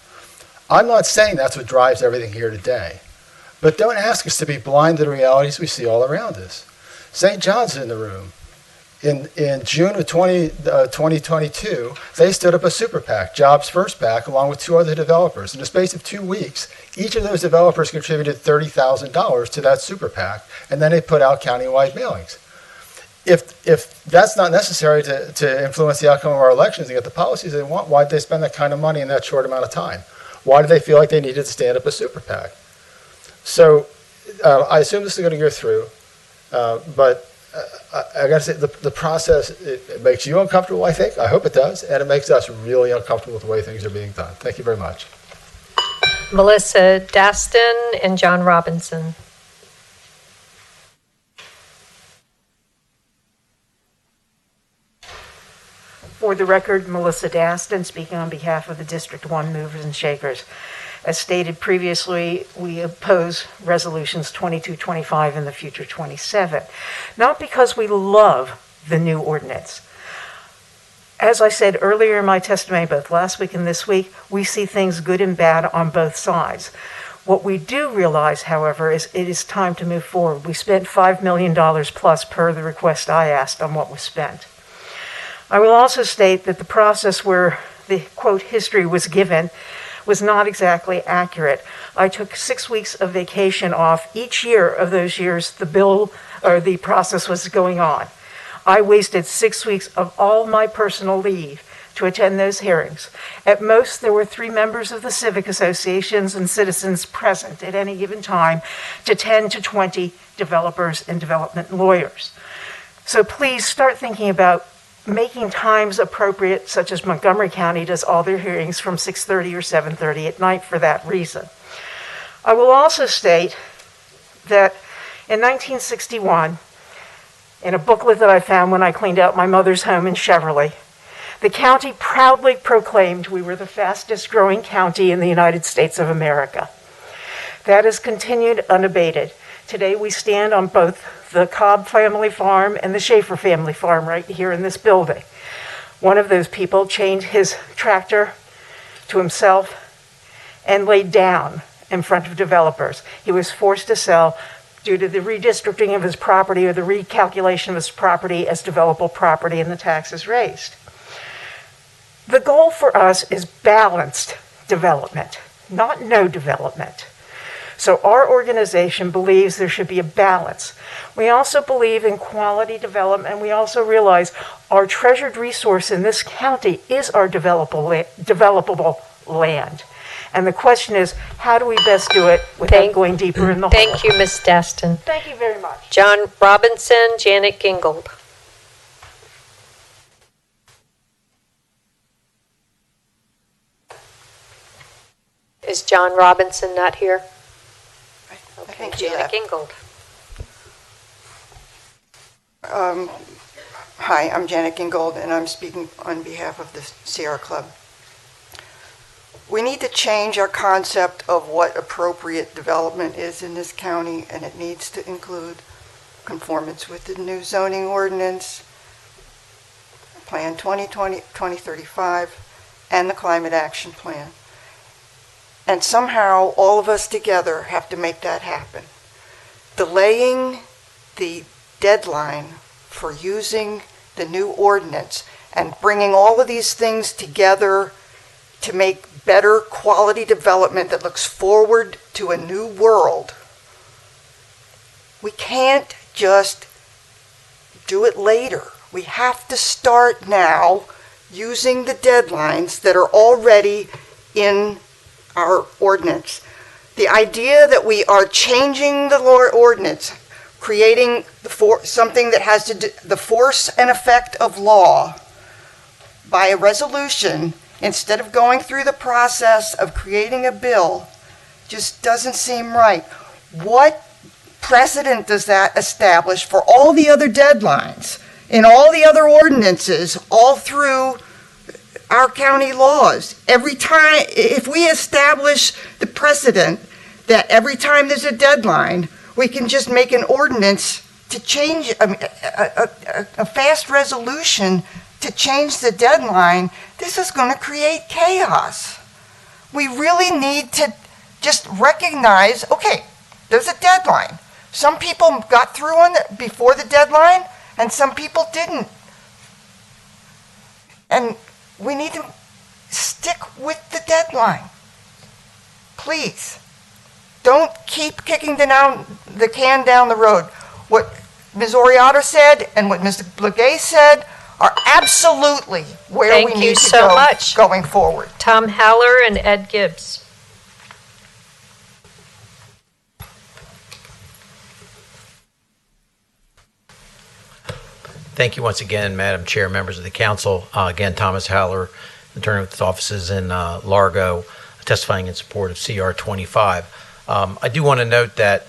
Speaker 11: I'm not saying that's what drives everything here today. But don't ask us to be blind to the realities we see all around us. St. John's in the room. In June of 2022, they stood up a super PAC, Jobs First PAC, along with 2 other developers. In the space of 2 weeks, each of those developers contributed $30,000 to that super PAC, and then they put out countywide mailings. If that's not necessary to influence the outcome of our elections and get the policies they want, why did they spend that kind of money in that short amount of time? Why did they feel like they needed to stand up a super PAC? So I assume this is going to go through, but I got to say the process, it makes you uncomfortable, I think. I hope it does, and it makes us really uncomfortable with the way things are being done. Thank you very much.
Speaker 1: Melissa Daston and John Robinson.
Speaker 12: For the record, Melissa Daston, speaking on behalf of the District 1 Movers and Shakers. As stated previously, we oppose resolutions 2225 and the future 27, not because we love the new ordinance. As I said earlier in my testimony, both last week and this week, we see things good and bad on both sides. What we do realize, however, is it is time to move forward. We spent $5 million plus per the request I asked on what was spent. I will also state that the process where the, quote, history was given was not exactly accurate. I took 6 weeks of vacation off each year of those years the process was going on. I wasted 6 weeks of all my personal leave to attend those hearings. At most, there were 3 members of the civic associations and citizens present at any given time to 10 to 20 developers and development lawyers. So please start thinking about making times appropriate, such as Montgomery County does all their hearings from 6:30 or 7:30 at night for that reason. I will also state that in 1961, in a booklet that I found when I cleaned out my mother's home in Cheverly, the county proudly proclaimed we were the fastest growing county in the United States of America. That has continued unabated. Today we stand on both the Cobb family farm and the Schaefer family farm right here in this building. One of those people chained his tractor to himself and laid down in front of developers. He was forced to sell due to the redistricting of his property or the recalculation of his property as developable property and the taxes raised. The goal for us is balanced development, not no development. So our organization believes there should be a balance. We also believe in quality development, and we also realize our treasured resource in this county is our developable land. And the question is, how do we best do it without going deeper in the hole?
Speaker 1: Thank you, Ms. Daston.
Speaker 12: Thank you very much.
Speaker 1: John Robinson, Janet Gingold. Is John Robinson not here? Okay, Janet Gingold.
Speaker 13: Hi, I'm Janet Gingold, and I'm speaking on behalf of the Sierra Club. We need to change our concept of what appropriate development is in this county, and it needs to include conformance with the new zoning ordinance, Plan 2035, and the Climate Action Plan. And somehow, all of us together have to make that happen. Delaying the deadline for using the new ordinance and bringing all of these things together to make better quality development that looks forward to a new world. We can't just do it later. We have to start now using the deadlines that are already in our ordinance. The idea that we are changing the ordinance, creating something that has to do the force and effect of law by a resolution instead of going through the process of creating a bill just doesn't seem right. What precedent does that establish for all the other deadlines in all the other ordinances all through our county laws? Every time, if we establish the precedent that every time there's a deadline, we can just make an ordinance to change a fast resolution to change the deadline, this is going to create chaos. We really need to just recognize, okay, there's a deadline. Some people got through on before the deadline, and some people didn't. And we need to stick with the deadline. Please. Don't keep kicking the can down the road. What Ms. Oriata said and what Mr. Legay said are absolutely where we need to go going forward.
Speaker 1: Tom Haller and Ed Gibbs.
Speaker 14: Thank you once again, Madam Chair, members of the council. Again, Thomas Haller, attorney with offices in Largo, testifying in support of CR 25. I do want to note that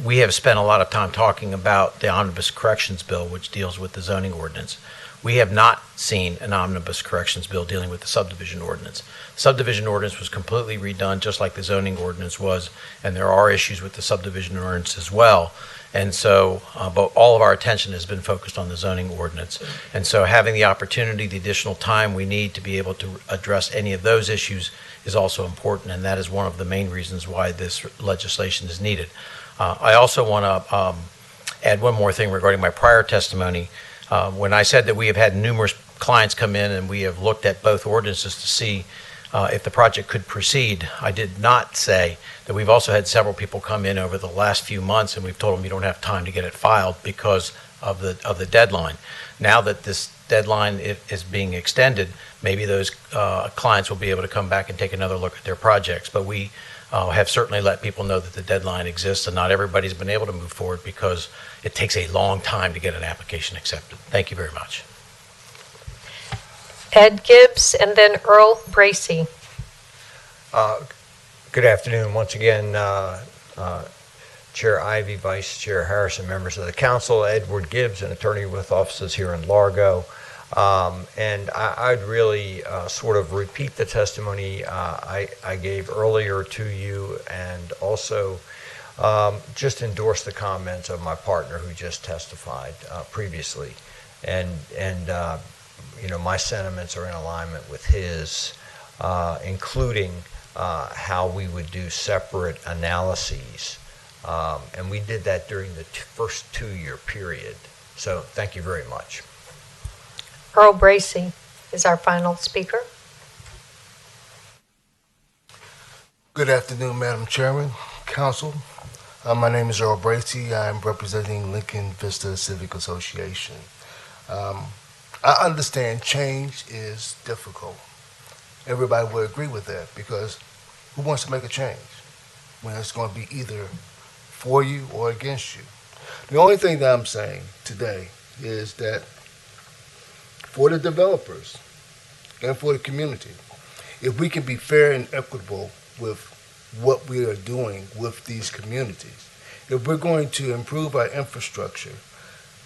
Speaker 14: we have spent a lot of time talking about the Omnibus Corrections Bill, which deals with the zoning ordinance. We have not seen an Omnibus Corrections Bill dealing with the subdivision ordinance. The subdivision ordinance was completely redone, just like the zoning ordinance was, and there are issues with the subdivision ordinance as well. And so, but all of our attention has been focused on the zoning ordinance. And so having the opportunity, the additional time we need to be able to address any of those issues is also important, and that is one of the main reasons why this legislation is needed. I also want to add one more thing regarding my prior testimony. When I said that we have had numerous clients come in and we have looked at both ordinances to see if the project could proceed, I did not say that we've also had several people come in over the last few months and we've told them you don't have time to get it filed because of the deadline. Now that this deadline is being extended, maybe those clients will be able to come back and take another look at their projects. But we have certainly let people know that the deadline exists, and not everybody's been able to move forward because it takes a long time to get an application accepted. Thank you very much.
Speaker 1: Ed Gibbs and then Earl Bracey.
Speaker 19: Good afternoon once again, Chair Ivy, Vice Chair Harrison, members of the council. Edward Gibbs, an attorney with offices here in Largo. And I'd really sort of repeat the testimony I gave earlier to you, and also just endorse the comments of my partner who just testified previously. And you know, my sentiments are in alignment with his, including how we would do separate analyses. And we did that during the first 2-year period. So thank you very much.
Speaker 1: Earl Bracey is our final speaker.
Speaker 7: Good afternoon, Madam Chairman, Council. My name is Earl Bracey. I'm representing Lincoln Vista Civic Association. I understand change is difficult. Everybody would agree with that, because who wants to make a change when it's going to be either for you or against you? The only thing that I'm saying today is that for the developers and for the community, if we can be fair and equitable with what we are doing with these communities, if we're going to improve our infrastructure,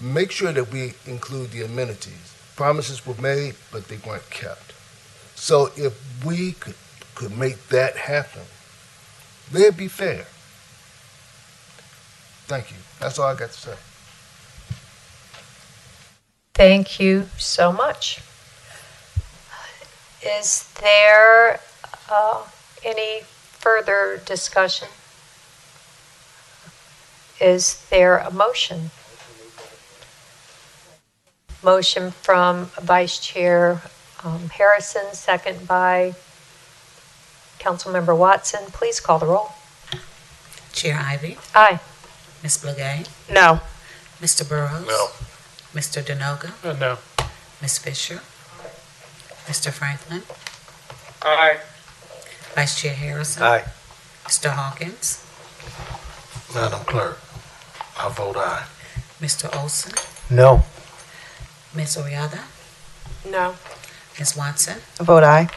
Speaker 7: make sure that we include the amenities. Promises were made, but they weren't kept. So if we could make that happen, they'd be fair. Thank you. That's all I got to say.
Speaker 1: Thank you so much. Is there any further discussion? Is there a motion? Motion from Vice Chair Harrison, second by Councilmember Watson. Please call the roll.
Speaker 23: Chair Ivy?
Speaker 1: Aye.
Speaker 23: Ms. Blagay?
Speaker 3: No.
Speaker 23: Mr. Burrows?
Speaker 6: No.
Speaker 23: Mr. Denoga?
Speaker 22: No.
Speaker 23: Ms. Fisher? Mr. Franklin?
Speaker 6: Aye.
Speaker 23: Vice Chair Harrison?
Speaker 19: Aye.
Speaker 23: Mr. Hawkins?
Speaker 4: Madam Clerk, I vote aye.
Speaker 23: Mr. Olson?
Speaker 2: No.
Speaker 23: Ms. Oriaga?
Speaker 5: No.
Speaker 23: Ms. Watson?
Speaker 3: Vote aye.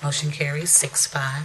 Speaker 23: Motion carries 6-5.